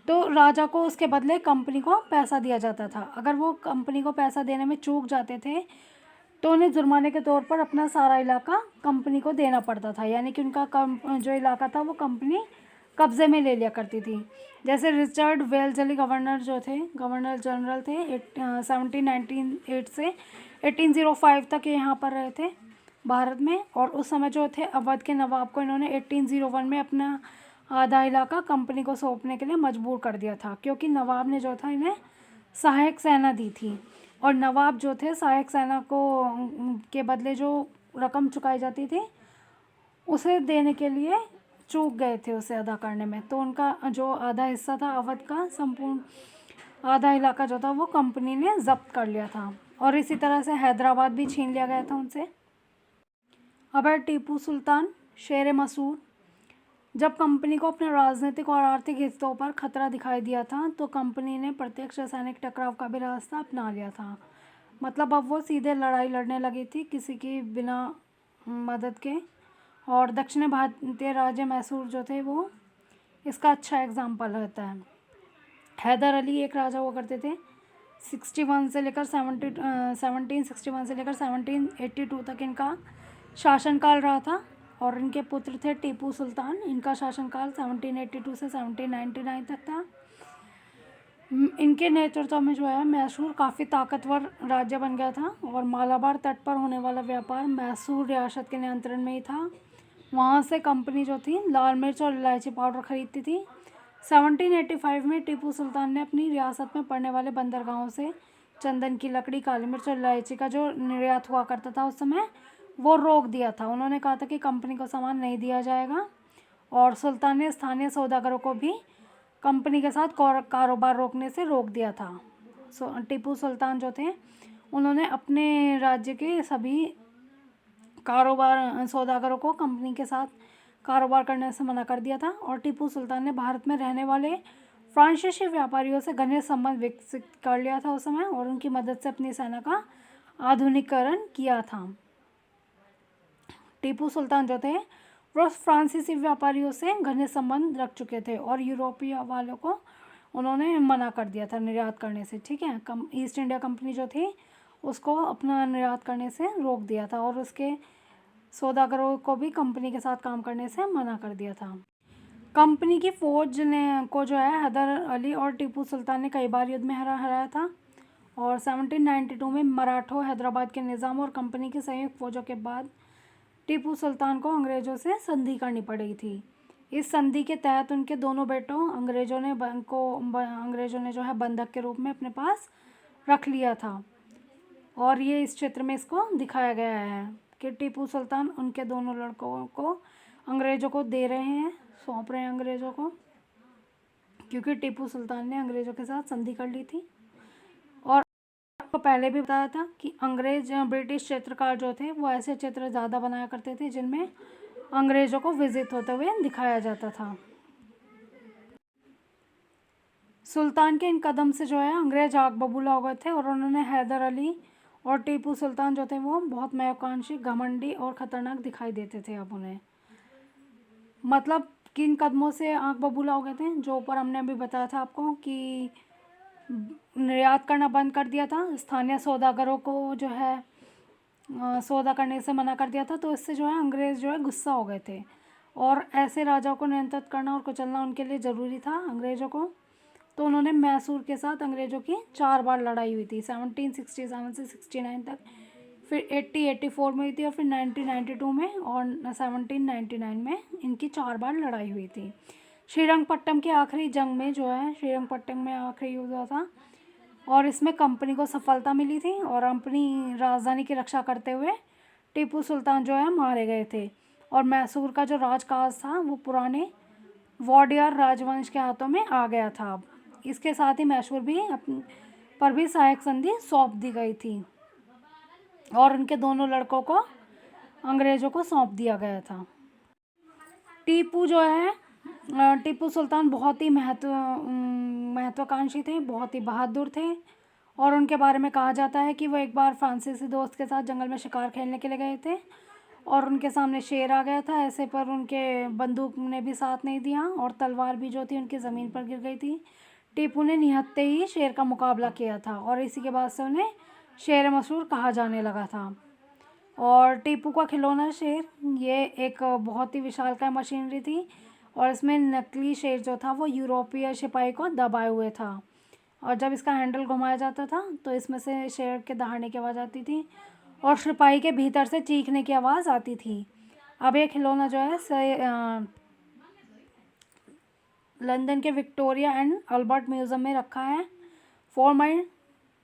तो राजा को उसके बदले कंपनी को पैसा दिया जाता था। अगर वो कंपनी को पैसा देने में चूक जाते थे तो उन्हें जुर्माने के तौर पर अपना सारा इलाका कंपनी को देना पड़ता था, यानी कि उनका जो इलाका था वो कंपनी कब्जे में ले लिया करती थी। जैसे रिचर्ड वेल्सली गवर्नर जनरल थे 1798 से 1805 तक यहाँ पर रहे थे भारत में, और उस समय जो थे अवध के नवाब को इन्होंने 1801 में अपना आधा इलाका कंपनी को सौंपने के लिए मजबूर कर दिया था, क्योंकि नवाब ने जो था इन्हें सहायक सेना दी थी, और नवाब जो थे सहायक सेना को के बदले जो रकम चुकाई जाती थी उसे देने के लिए चूक गए थे उसे अदा करने में। तो उनका जो आधा हिस्सा था अवध का, संपूर्ण आधा इलाका जो था वो कंपनी ने जब्त कर लिया था, और इसी तरह से हैदराबाद भी छीन लिया गया था उनसे। अब है टीपू सुल्तान, शेर मसूर। जब कंपनी को अपने राजनीतिक और आर्थिक हितों पर खतरा दिखाई दिया था तो कंपनी ने प्रत्यक्ष सैनिक टकराव का भी रास्ता अपना लिया था। मतलब अब वो सीधे लड़ाई लड़ने लगी थी किसी की बिना मदद के, और दक्षिण भारतीय राज्य मैसूर जो थे वो इसका अच्छा एग्जाम्पल रहता है। हैदर अली एक राजा हुआ करते थे। 1761 से लेकर 1782 तक इनका शासनकाल रहा था, और इनके पुत्र थे टीपू सुल्तान। इनका शासनकाल 1782 से 1799 तक था। इनके नेतृत्व में जो है मैसूर काफ़ी ताकतवर राज्य बन गया था, और मालाबार तट पर होने वाला व्यापार मैसूर रियासत के नियंत्रण में ही था। वहाँ से कंपनी जो थी लाल मिर्च और इलायची पाउडर खरीदती थी। 1785 में टीपू सुल्तान ने अपनी रियासत में पड़ने वाले बंदरगाहों से चंदन की लकड़ी, काली मिर्च और इलायची का जो निर्यात हुआ करता था उस समय वो रोक दिया था। उन्होंने कहा था कि कंपनी को सामान नहीं दिया जाएगा, और सुल्तान ने स्थानीय सौदागरों को भी कंपनी के साथ कारोबार रोकने से रोक दिया था। टीपू सुल्तान जो थे उन्होंने अपने राज्य के सभी सौदागरों को कंपनी के साथ कारोबार करने से मना कर दिया था, और टीपू सुल्तान ने भारत में रहने वाले फ्रांसीसी व्यापारियों से घनिष्ठ संबंध विकसित कर लिया था उस समय, और उनकी मदद से अपनी सेना का आधुनिकीकरण किया था। टीपू सुल्तान जो थे वो फ्रांसीसी व्यापारियों से घनिष्ठ संबंध रख चुके थे, और यूरोपीय वालों को उन्होंने मना कर दिया था निर्यात करने से। ठीक है, ईस्ट इंडिया कंपनी जो थी उसको अपना निर्यात करने से रोक दिया था, और उसके सौदागरों को भी कंपनी के साथ काम करने से मना कर दिया था। कंपनी की फौज ने को जो है हैदर अली और टीपू सुल्तान ने कई बार युद्ध में हराया था, और 1792 में मराठों, हैदराबाद के निज़ाम और कंपनी की संयुक्त फौजों के बाद टीपू सुल्तान को अंग्रेज़ों से संधि करनी पड़ी थी। इस संधि के तहत उनके दोनों बेटों अंग्रेज़ों ने जो है बंधक के रूप में अपने पास रख लिया था, और ये इस चित्र में इसको दिखाया गया है। कि टीपू सुल्तान उनके दोनों लड़कों को अंग्रेज़ों को दे रहे हैं, सौंप रहे हैं अंग्रेज़ों को, क्योंकि टीपू सुल्तान ने अंग्रेज़ों के साथ संधि कर ली थी। और आपको पहले भी बताया था कि ब्रिटिश चित्रकार जो थे वो ऐसे चित्र ज़्यादा बनाया करते थे जिनमें अंग्रेज़ों को विजित होते हुए दिखाया जाता था। सुल्तान के इन कदम से जो है अंग्रेज आग बबूला हो गए थे और उन्होंने हैदर अली और टीपू सुल्तान जो थे वो बहुत महत्वाकांक्षी, घमंडी और ख़तरनाक दिखाई देते थे अब उन्हें। मतलब किन कदमों से आग बबूला हो गए थे, जो ऊपर हमने अभी बताया था आपको कि निर्यात करना बंद कर दिया था, स्थानीय सौदागरों को जो है सौदा करने से मना कर दिया था। तो इससे जो है अंग्रेज़ जो है गुस्सा हो गए थे और ऐसे राजाओं को नियंत्रित करना और कुचलना उनके लिए ज़रूरी था अंग्रेज़ों को। तो उन्होंने मैसूर के साथ अंग्रेज़ों की 4 बार लड़ाई हुई थी, 1767 से 69 तक, फिर 84 में हुई थी और फिर 1992 में और 1799 में इनकी 4 बार लड़ाई हुई थी। श्रीरंगपट्टम की आखिरी जंग में जो है श्रीरंगपट्टम में आखिरी युद्ध हुआ था और इसमें कंपनी को सफलता मिली थी और अपनी राजधानी की रक्षा करते हुए टीपू सुल्तान जो है मारे गए थे और मैसूर का जो राजकाज था वो पुराने वॉडियर राजवंश के हाथों में आ गया था। अब इसके साथ ही मैसूर भी पर भी सहायक संधि सौंप दी गई थी और उनके दोनों लड़कों को अंग्रेज़ों को सौंप दिया गया था। टीपू जो है टीपू सुल्तान बहुत ही महत्वाकांक्षी थे, बहुत ही बहादुर थे और उनके बारे में कहा जाता है कि वो एक बार फ्रांसीसी दोस्त के साथ जंगल में शिकार खेलने के लिए गए थे और उनके सामने शेर आ गया था ऐसे, पर उनके बंदूक ने भी साथ नहीं दिया और तलवार भी जो थी उनकी ज़मीन पर गिर गई थी। टीपू ने निहत्ते ही शेर का मुकाबला किया था और इसी के बाद से उन्हें शेर मशहूर कहा जाने लगा था। और टीपू का खिलौना शेर ये एक बहुत ही विशालकाय मशीनरी थी और इसमें नकली शेर जो था वो यूरोपीय सिपाही को दबाए हुए था और जब इसका हैंडल घुमाया जाता था तो इसमें से शेर के दहाड़ने की आवाज़ आती थी और सिपाही के भीतर से चीखने की आवाज़ आती थी। अब ये खिलौना जो है लंदन के विक्टोरिया एंड अल्बर्ट म्यूज़ियम में रखा है। 4 मई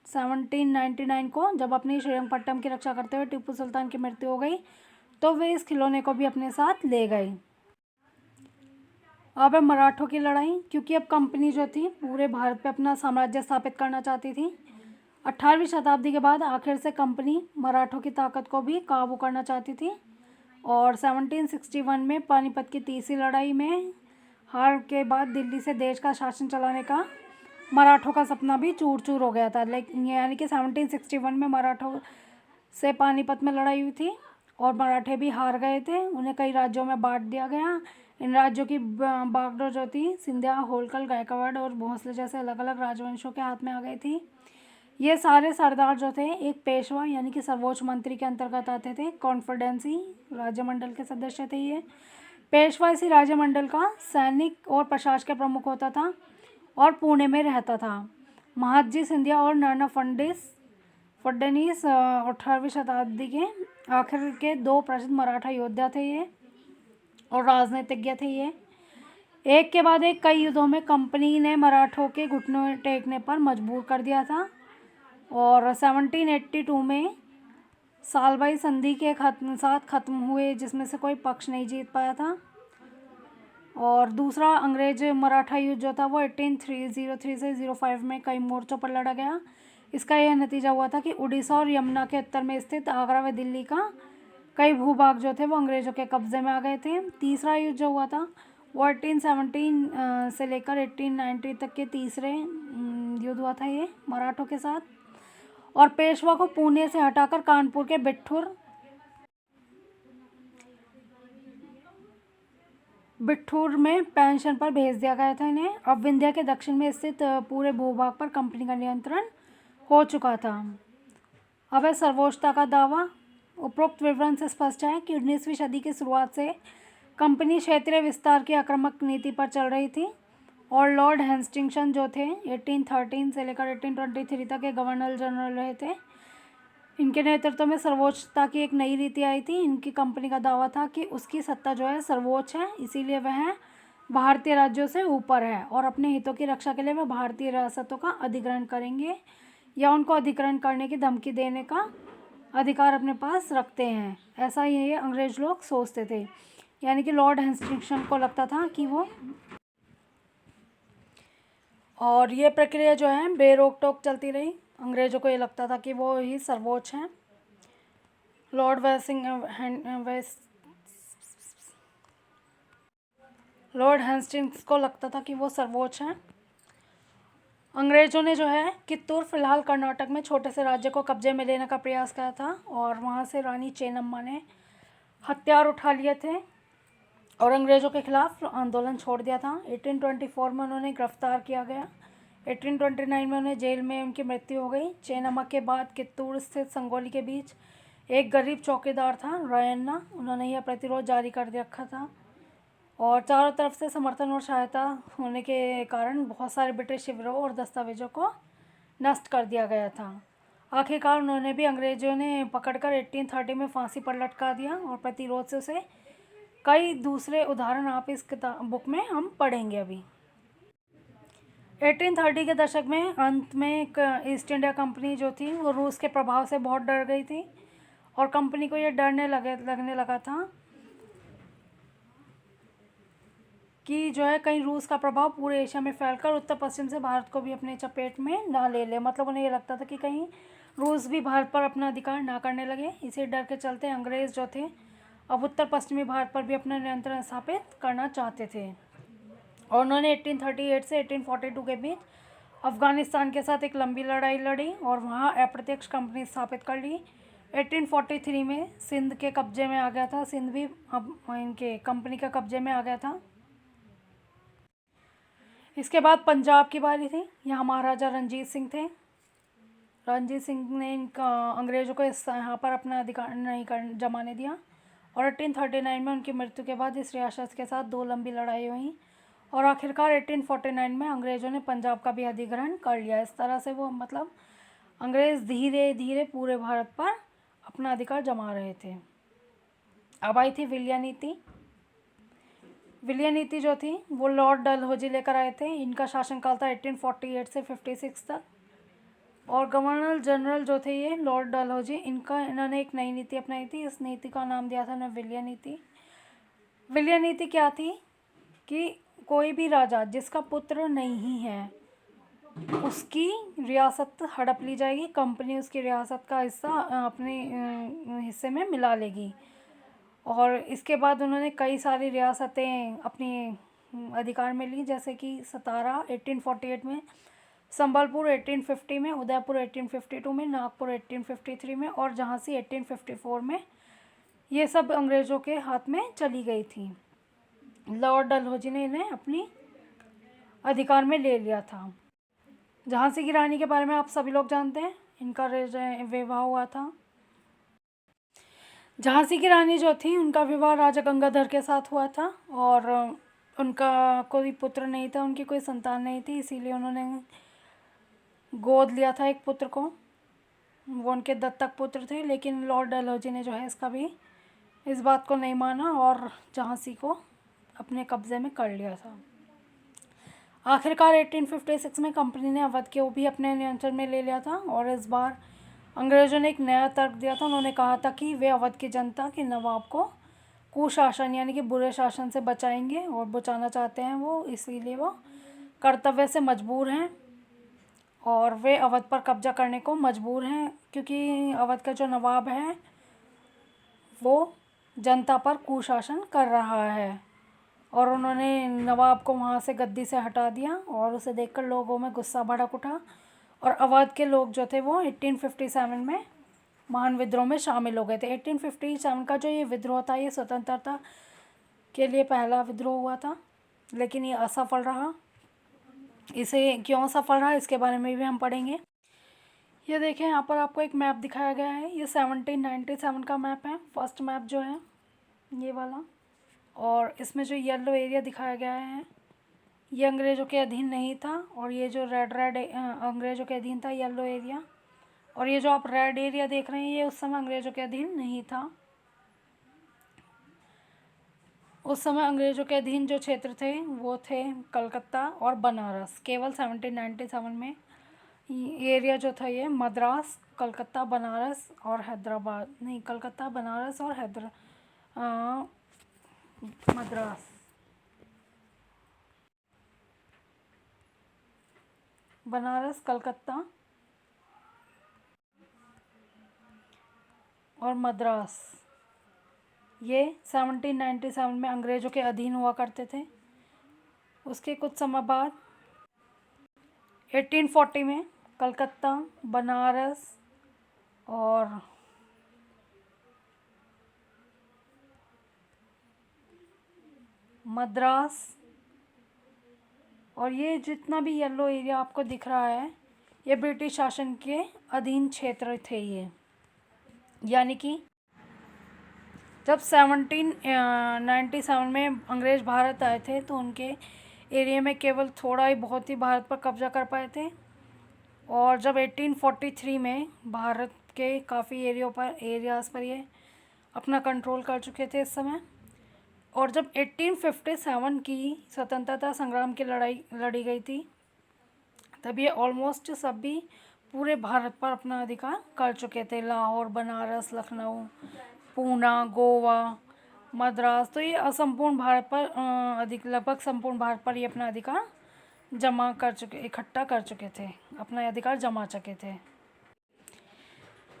1799 को जब अपनी श्रीरंगपट्टम की रक्षा करते हुए टीपू सुल्तान की मृत्यु हो गई तो वे इस खिलौने को भी अपने साथ ले गए। अब है मराठों की लड़ाई, क्योंकि अब कंपनी जो थी पूरे भारत पे अपना साम्राज्य स्थापित करना चाहती थी। 18वीं शताब्दी के बाद आखिर से कंपनी मराठों की ताकत को भी काबू करना चाहती थी और 1761 में पानीपत की तीसरी लड़ाई में हार के बाद दिल्ली से देश का शासन चलाने का मराठों का सपना भी चूर चूर हो गया था। यानी कि 1761 में मराठों से पानीपत में लड़ाई हुई थी और मराठे भी हार गए थे, उन्हें कई राज्यों में बांट दिया गया। इन राज्यों की बागडोर जो थी सिंधिया, होलकर, गायकवाड़ और भोंसले जैसे अलग अलग राजवंशों के हाथ में आ गई थी। ये सारे सरदार जो थे एक पेशवा यानी कि सर्वोच्च मंत्री के अंतर्गत आते थे। कॉन्फिडेंसी राज्यमंडल के सदस्य थे ये। पेशवा इसी राज्यमंडल का सैनिक और प्रशासक प्रमुख होता था और पुणे में रहता था। महादजी सिंधिया और नाना फडणवीस 18वीं शताब्दी के आखिर के 2 प्रसिद्ध मराठा योद्धा थे ये और राजनीतिज्ञ थे ये। एक के बाद एक कई युद्धों में कंपनी ने मराठों के घुटनों टेकने पर मजबूर कर दिया था और 1782 में सालबाई संधि के साथ ख़त्म हुए, जिसमें से कोई पक्ष नहीं जीत पाया था। और दूसरा अंग्रेज मराठा युद्ध जो था वो 1803 से 05 में कई मोर्चों पर लड़ा गया। इसका यह नतीजा हुआ था कि उड़ीसा और यमुना के उत्तर में स्थित आगरा व दिल्ली का कई भूभाग जो थे वो अंग्रेज़ों के कब्जे में आ गए थे। तीसरा युद्ध जो हुआ था वो 1817 से लेकर 1890 तक के तीसरे युद्ध हुआ था ये मराठों के साथ। और पेशवा को पुणे से हटाकर कानपुर के बिठूर में पेंशन पर भेज दिया गया था इन्हें। अब विंध्या के दक्षिण में स्थित पूरे भूभाग पर कंपनी का नियंत्रण हो चुका था। अब है सर्वोच्चता का दावा। उपरोक्त विवरण से स्पष्ट है कि 19वीं सदी की शुरुआत से कंपनी क्षेत्रीय विस्तार की आक्रामक नीति पर चल रही थी और लॉर्ड हेस्टिंग्स जो थे 1813 से लेकर 1823 तक के गवर्नर जनरल रहे थे। इनके नेतृत्व में सर्वोच्चता की एक नई रीति आई थी। इनकी कंपनी का दावा था कि उसकी सत्ता जो है सर्वोच्च है, इसीलिए वह भारतीय राज्यों से ऊपर है और अपने हितों की रक्षा के लिए वह भारतीय रियासतों का अधिग्रहण करेंगे या उनको अधिग्रहण करने की धमकी देने का अधिकार अपने पास रखते हैं, ऐसा ये अंग्रेज लोग सोचते थे। यानी कि लॉर्ड हेस्टिंग्स को लगता था कि वो, और ये प्रक्रिया जो है बेरोक टोक चलती रही। अंग्रेज़ों को ये लगता था कि वो ही सर्वोच्च हैं। लॉर्ड हेस्टिंग्स को लगता था कि वो सर्वोच्च हैं। अंग्रेज़ों ने जो है कित्तूर फिलहाल कर्नाटक में छोटे से राज्य को कब्जे में लेने का प्रयास किया था और वहाँ से रानी चेन्नम्मा ने हथियार उठा लिए थे और अंग्रेज़ों के खिलाफ आंदोलन छोड़ दिया था। 1824 में उन्होंने गिरफ्तार किया गया। 1829 में उन्हें जेल में उनकी मृत्यु हो गई। चेन्नम्मा के बाद कित्तूर स्थित संगोली के बीच एक गरीब चौकीदार था रायन्ना, उन्होंने यह प्रतिरोध जारी कर रखा था और चारों तरफ से समर्थन और सहायता होने के कारण बहुत सारे ब्रिटिश शिविरों और दस्तावेजों को नष्ट कर दिया गया था। आखिरकार उन्होंने भी अंग्रेज़ों ने पकड़कर 1830 में फांसी पर लटका दिया और प्रतिरोध से उसे कई दूसरे उदाहरण आप इस किताब बुक में हम पढ़ेंगे अभी। 1830 के दशक में अंत में ईस्ट इंडिया कंपनी जो थी वो रूस के प्रभाव से बहुत डर गई थी और कंपनी को ये लगने लगा था कि जो है कहीं रूस का प्रभाव पूरे एशिया में फैलकर उत्तर पश्चिम से भारत को भी अपने चपेट में ना ले ले। मतलब उन्हें ये लगता था कि कहीं रूस भी भारत पर अपना अधिकार ना करने लगे। इसी डर के चलते अंग्रेज़ जो थे अब उत्तर पश्चिमी भारत पर भी अपना नियंत्रण स्थापित करना चाहते थे और उन्होंने 1838 से 1842 के बीच अफ़गानिस्तान के साथ एक लंबी लड़ाई लड़ी और वहाँ अप्रत्यक्ष कंपनी स्थापित कर ली। 1843 में सिंध के कब्जे में आ गया था, सिंध भी अब इनके कंपनी के कब्जे में आ गया था। इसके बाद पंजाब की बारी थी। यहाँ महाराजा रणजीत सिंह थे। रणजीत सिंह ने इनका अंग्रेज़ों को यहाँ पर अपना अधिकार नहीं जमाने दिया और 1839 में उनकी मृत्यु के बाद इस रियासत के साथ 2 लंबी लड़ाई हुई और आखिरकार 1849 में अंग्रेज़ों ने पंजाब का भी अधिग्रहण कर लिया। इस तरह से वो मतलब अंग्रेज़ धीरे धीरे पूरे भारत पर अपना अधिकार जमा रहे थे। अब आई थी विलिया नीति। विलिया नीति जो थी वो लॉर्ड डलहौजी लेकर आए थे। इनका शासनकाल था 1848 से 56 तक और गवर्नर जनरल जो थे ये लॉर्ड डलहौजी, इन्होंने एक नई नीति अपनाई थी। इस नीति का नाम दिया था ना विलिया नीति। विलिया नीति क्या थी कि कोई भी राजा जिसका पुत्र नहीं है उसकी रियासत हड़प ली जाएगी, कंपनी उसकी रियासत का हिस्सा अपने हिस्से में मिला लेगी। और इसके बाद उन्होंने कई सारी रियासतें अपनी अधिकार में ली, जैसे कि सतारा 1848 में, संबलपुर 1850 में, उदयपुर 1852 में, नागपुर 1853 में और झांसी 1854 में। ये सब अंग्रेज़ों के हाथ में चली गई थी। लॉर्ड डलहौजी ने इन्हें अपनी अधिकार में ले लिया था। झांसी की रानी के बारे में आप सभी लोग जानते हैं, इनका विवाह हुआ था। झांसी की रानी जो थी उनका विवाह राजा गंगाधर के साथ हुआ था और उनका कोई पुत्र नहीं था, उनकी कोई संतान नहीं थी, इसीलिए उन्होंने गोद लिया था एक पुत्र को। वो उनके दत्तक पुत्र थे, लेकिन लॉर्ड डलहौजी ने जो है इसका भी इस बात को नहीं माना और झांसी को अपने कब्ज़े में कर लिया था। आखिरकार 1856 में कंपनी ने अवध को भी अपने नियंत्रण में ले लिया था और इस बार अंग्रेज़ों ने एक नया तर्क दिया था। उन्होंने कहा था कि वे अवध की जनता के नवाब को कुशासन यानी कि बुरे शासन से बचाएंगे और बचाना चाहते हैं वो, इसीलिए वो कर्तव्य से मजबूर हैं और वे अवध पर कब्जा करने को मजबूर हैं, क्योंकि अवध का जो नवाब है वो जनता पर कुशासन कर रहा है। और उन्होंने नवाब को वहाँ से गद्दी से हटा दिया और उसे देखकर लोगों में गुस्सा भड़क उठा और अवध के लोग जो थे वो 1857 में महान विद्रोह में शामिल हो गए थे। 1857 का जो ये विद्रोह था ये स्वतंत्रता के लिए पहला विद्रोह हुआ था, लेकिन ये असफल रहा। इसे क्यों असफल रहा इसके बारे में भी हम पढ़ेंगे। ये देखें, यहाँ पर आपको एक मैप दिखाया गया है। ये 1797 का मैप है, फर्स्ट मैप जो है ये वाला, और इसमें जो येलो एरिया दिखाया गया है ये अंग्रेज़ों के अधीन नहीं था और ये जो रेड अंग्रेज़ों के अधीन था येलो एरिया, और ये जो आप रेड एरिया देख रहे हैं ये उस समय अंग्रेज़ों के अधीन नहीं था। उस समय अंग्रेज़ों के अधीन जो क्षेत्र थे वो थे कलकत्ता और बनारस, केवल 1797 में एरिया जो था ये मद्रास, कलकत्ता, बनारस और हैदराबाद, नहीं कलकत्ता, बनारस और मद्रास, बनारस, कलकत्ता और मद्रास, ये 1797 में अंग्रेज़ों के अधीन हुआ करते थे। उसके कुछ समय बाद 1840 में कलकत्ता, बनारस और मद्रास और ये जितना भी येलो एरिया आपको दिख रहा है ये ब्रिटिश शासन के अधीन क्षेत्र थे ये। यानी कि जब 1797 में अंग्रेज़ भारत आए थे तो उनके एरिया में केवल थोड़ा ही बहुत ही भारत पर कब्जा कर पाए थे, और जब 1843 में भारत के काफ़ी एरियाज़ पर ये अपना कंट्रोल कर चुके थे इस समय। और जब 1857 की स्वतंत्रता संग्राम की लड़ाई लड़ी गई थी तब ये ऑलमोस्ट सभी पूरे भारत पर अपना अधिकार कर चुके थे। लाहौर, बनारस, लखनऊ, पूना, गोवा, मद्रास, तो ये असंपूर्ण भारत पर लगभग संपूर्ण भारत पर ये अपना अधिकार इकट्ठा कर चुके थे, अपना अधिकार जमा चुके थे।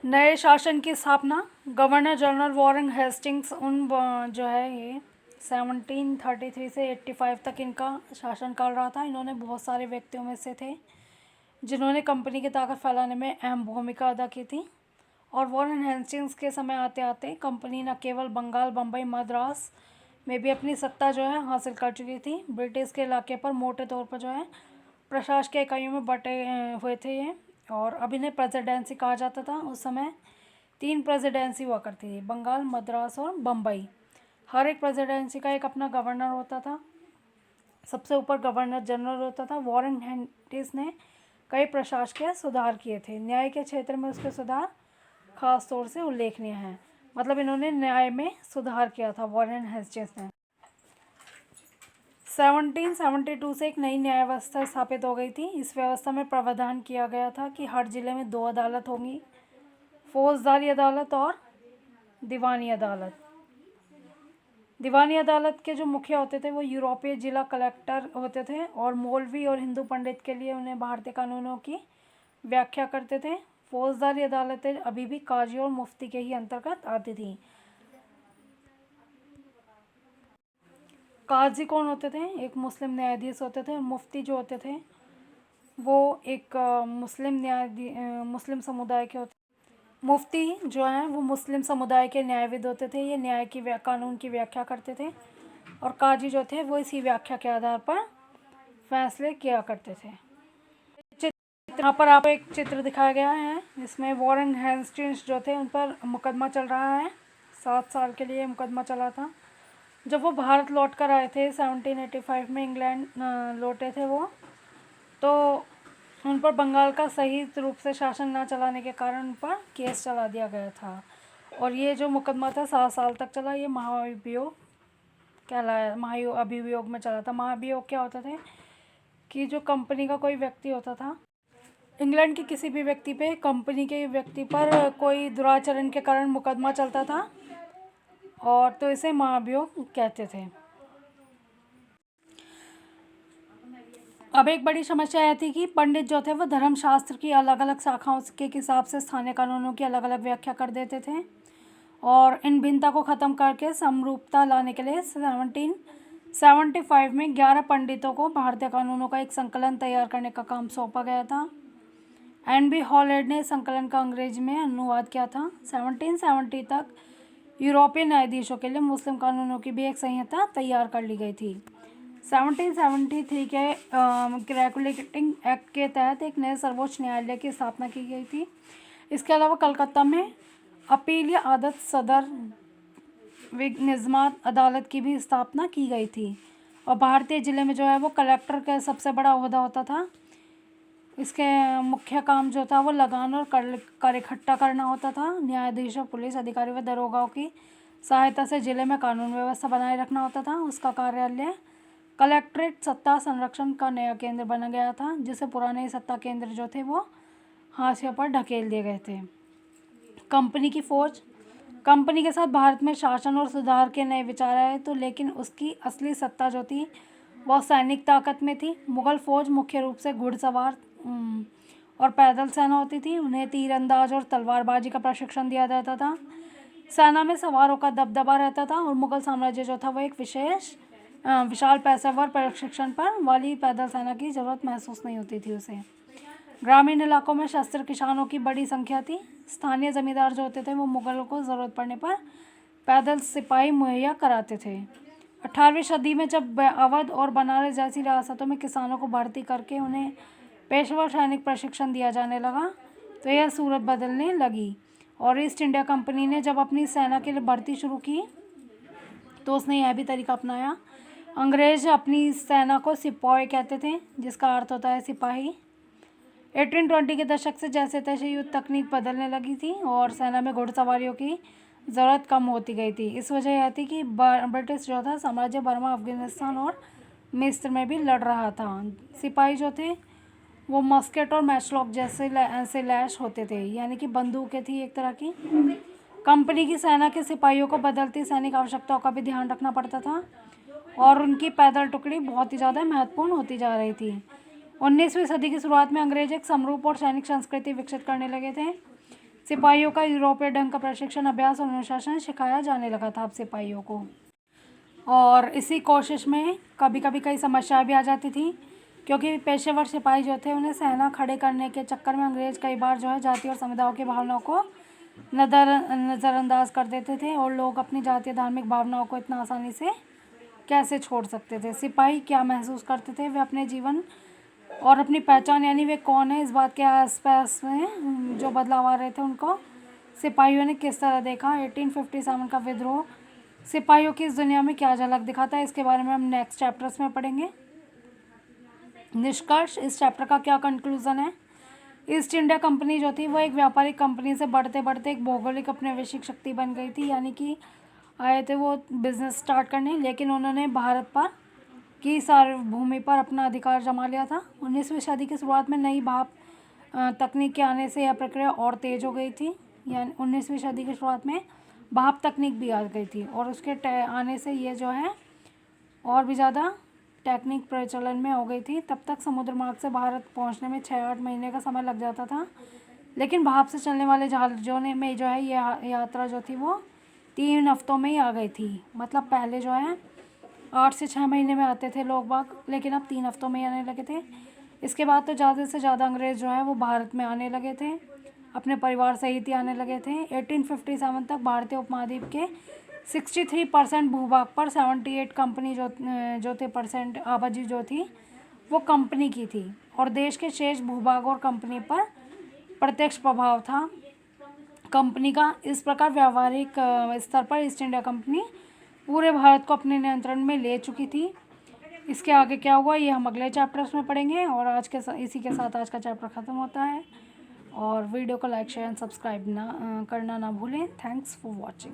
नए शासन की स्थापना गवर्नर जनरल वॉरेन हेस्टिंग्स जो है ये 1733 से 85 तक इनका शासनकाल रहा था। इन्होंने बहुत सारे व्यक्तियों में से थे जिन्होंने कंपनी की ताकत फैलाने में अहम भूमिका अदा की थी। और वॉरेन हेस्टिंग्स के समय आते आते कंपनी न केवल बंगाल, बम्बई, मद्रास में भी अपनी सत्ता जो है हासिल कर चुकी थी। ब्रिटिश के इलाके पर मोटे तौर पर जो है प्रशासकीय इकाइयों में बटे हुए थे ये, और अब इन्हें प्रेसिडेंसी कहा जाता था। उस समय 3 प्रेसिडेंसी हुआ करती थी, बंगाल, मद्रास और बम्बई। हर एक प्रेसिडेंसी का एक अपना गवर्नर होता था। सबसे ऊपर गवर्नर जनरल होता था। वॉरेन हेस्टिंग्स ने कई प्रशासकीय सुधार किए थे। न्याय के क्षेत्र में उसके सुधार खास तौर से उल्लेखनीय हैं। मतलब इन्होंने न्याय में सुधार किया था वॉरेन हेस्टिंग्स ने। 1772 से एक नई न्याय व्यवस्था स्थापित हो गई थी। इस व्यवस्था में प्रावधान किया गया था कि हर जिले में 2 अदालत होंगी, फौजदारी अदालत और दीवानी अदालत। दीवानी अदालत के जो मुखिया होते थे वो यूरोपीय जिला कलेक्टर होते थे, और मौलवी और हिंदू पंडित के लिए उन्हें भारतीय कानूनों की व्याख्या करते थे। फौजदारी अदालतें अभी भी काजी और मुफ्ती के ही अंतर्गत आती थी। काजी कौन होते थे? एक मुस्लिम न्यायाधीश होते थे। मुफ्ती जो होते थे वो एक मुस्लिम समुदाय के होते। मुफ्ती जो हैं वो मुस्लिम समुदाय के न्यायविद होते थे। ये न्याय की कानून की व्याख्या करते थे, और काजी जो थे वो इसी व्याख्या के आधार पर फैसले किया करते थे। यहाँ पर आपको एक चित्र दिखाया गया है जिसमें वॉरेन हेस्टिंग्स जो थे उन पर मुकदमा चल रहा है। 7 साल के लिए मुकदमा चला था। जब वो भारत लौट कर आए थे 1785 में, इंग्लैंड लौटे थे वो, तो उन पर बंगाल का सही रूप से शासन न चलाने के कारण उन पर केस चला दिया गया था। और ये जो मुकदमा था 7 साल तक चला। ये महाअभियोग कहलाया, महाअभियोग में चला था। महाअभियोग क्या होता था कि जो कंपनी का कोई व्यक्ति होता था, इंग्लैंड के किसी भी व्यक्ति पे, कंपनी के व्यक्ति पर कोई दुराचरण के कारण मुकदमा चलता था, और तो इसे महाअभियोग कहते थे। अब एक बड़ी समस्या यह थी कि पंडित जो थे वो धर्मशास्त्र की अलग अलग शाखाओं के हिसाब से स्थानीय कानूनों की अलग अलग व्याख्या कर देते थे, और इन भिन्नता को ख़त्म करके समरूपता लाने के लिए 1775 में 11 पंडितों को भारतीय कानूनों का एक संकलन तैयार करने का काम सौंपा गया था। एन.बी. हॉलैंड ने संकलन का अंग्रेजी में अनुवाद किया था। 1770 तक यूरोपीय न्यायाधीशों के लिए मुस्लिम कानूनों की भी एक संहिता तैयार कर ली गई थी। 1773 के रेगुलेटिंग एक्ट के तहत एक नए सर्वोच्च न्यायालय की स्थापना की गई थी। इसके अलावा कलकत्ता में अपीलीय आदत सदर निज़ामत अदालत की भी स्थापना की गई थी, और भारतीय ज़िले में जो है वो कलेक्टर का सबसे बड़ा ओहदा होता था। इसके मुख्य काम जो था वो लगान और कर इकट्ठा करना होता था। न्यायाधीशों, पुलिस अधिकारी व दरोगाओं की सहायता से ज़िले में कानून व्यवस्था बनाए रखना होता था। उसका कार्यालय कलेक्ट्रेट सत्ता संरक्षण का नया केंद्र बना गया था, जिसे पुराने सत्ता केंद्र जो थे वो हाशिए पर ढकेल दिए गए थे। कंपनी की फौज। कंपनी के साथ भारत में शासन और सुधार के नए विचार आए, तो लेकिन उसकी असली सत्ता जो थी वह सैनिक ताकत में थी। मुगल फौज मुख्य रूप से घुड़सवार और पैदल सेना होती थी। उन्हें तीरंदाज और तलवारबाजी का प्रशिक्षण दिया जाता था। सेना में सवारों का दबदबा रहता था और मुगल साम्राज्य जो था वो एक विशाल पेशेवर प्रशिक्षण पर वाली पैदल सेना की जरूरत महसूस नहीं होती थी उसे। ग्रामीण इलाकों में शस्त्र किसानों की बड़ी संख्या थी। स्थानीय जमींदार जो होते थे वो मुगलों को ज़रूरत पड़ने पर पैदल सिपाही मुहैया कराते थे। 18वीं सदी में जब अवध और बनारस जैसी रियासतों में किसानों को भर्ती करके उन्हें पेशेवर सैनिक प्रशिक्षण दिया जाने लगा, तो यह सूरत बदलने लगी। और ईस्ट इंडिया कंपनी ने जब अपनी सेना के लिए भर्ती शुरू की तो उसने यह भी तरीका अपनाया। अंग्रेज अपनी सेना को सिपाही कहते थे, जिसका अर्थ होता है सिपाही। 1820 के दशक से जैसे तैसे युद्ध तकनीक बदलने लगी थी और सेना में घुड़सवारियों की ज़रूरत कम होती गई थी। इस वजह यह थी कि ब्रिटिश जो था साम्राज्य बर्मा, अफगानिस्तान और मिस्र में भी लड़ रहा था। सिपाही जो थे वो मस्केट और मैचलॉक जैसे लैश होते थे, यानी कि बंदूकें थी एक तरह की। कंपनी की सेना के सिपाहियों को बदलती सैनिक आवश्यकताओं का भी ध्यान रखना पड़ता था और उनकी पैदल टुकड़ी बहुत ही ज़्यादा महत्वपूर्ण होती जा रही थी। 19वीं सदी की शुरुआत में अंग्रेज एक समरूप और सैनिक संस्कृति विकसित करने लगे थे। सिपाहियों का यूरोपीय ढंग का प्रशिक्षण, अभ्यास और अनुशासन सिखाया जाने लगा था अब सिपाहियों को। और इसी कोशिश में कभी कभी कई समस्याएं भी आ जाती थी, क्योंकि पेशेवर सिपाही जो थे उन्हें सेना खड़े करने के चक्कर में अंग्रेज कई बार जो है जाति और समुदायों की भावनाओं को नज़रअंदाज कर देते थे। और लोग अपनी जातीय धार्मिक भावनाओं को इतना आसानी से कैसे छोड़ सकते थे। सिपाही क्या महसूस करते थे, वे अपने जीवन और अपनी पहचान यानी वे कौन है, इस बात के आसपास में जो बदलाव आ रहे थे उनको सिपाहियों ने किस तरह देखा। 1857 का विद्रोह सिपाहियों की इस दुनिया में क्या झलक दिखाता है, इसके बारे में हम नेक्स्ट चैप्टर्स में पढ़ेंगे। निष्कर्ष, इस चैप्टर का क्या कंक्लूजन है। ईस्ट इंडिया कंपनी जो थी वो एक व्यापारिक कंपनी से बढ़ते बढ़ते एक भौगोलिक औपनिवेशिक शक्ति बन गई थी, यानी कि आए थे वो बिजनेस स्टार्ट करने, लेकिन उन्होंने भारत पर की सार्वभूमि पर अपना अधिकार जमा लिया था। 19वीं सदी की शुरुआत में नई भाप तकनीक के आने से यह प्रक्रिया और तेज हो गई थी। यानी 19वीं सदी की शुरुआत में भाप तकनीक भी आ गई थी और उसके आने से ये जो है और भी ज़्यादा टेक्निक प्रचलन में हो गई थी। तब तक समुद्र मार्ग से भारत पहुंचने में 6-8 महीने का समय लग जाता था, लेकिन भाप से चलने वाले जहाज़ों में जो है ये यात्रा जो थी वो 3 हफ्तों में ही आ गई थी। मतलब पहले जो है 8 से 6 महीने में आते थे लोग बाग, लेकिन अब 3 हफ्तों में ही आने लगे थे। इसके बाद तो ज़्यादा से ज़्यादा अंग्रेज़ जो है वो भारत में आने लगे थे, अपने परिवार सहित ही आने लगे थे। 1857 तक भारतीय उपमहाद्वीप के 63% भूभाग पर 78 कंपनी जो थे परसेंट आबादी जो थी वो कंपनी की थी, और देश के शेष भूभाग और कंपनी पर प्रत्यक्ष प्रभाव था कंपनी का। इस प्रकार व्यावहारिक स्तर पर ईस्ट इंडिया कंपनी पूरे भारत को अपने नियंत्रण में ले चुकी थी। इसके आगे क्या हुआ ये हम अगले चैप्टर्स में पढ़ेंगे। और इसी के साथ आज का चैप्टर ख़त्म होता है। और वीडियो को लाइक, शेयर एंड सब्सक्राइब करना ना भूलें। Thanks for watching.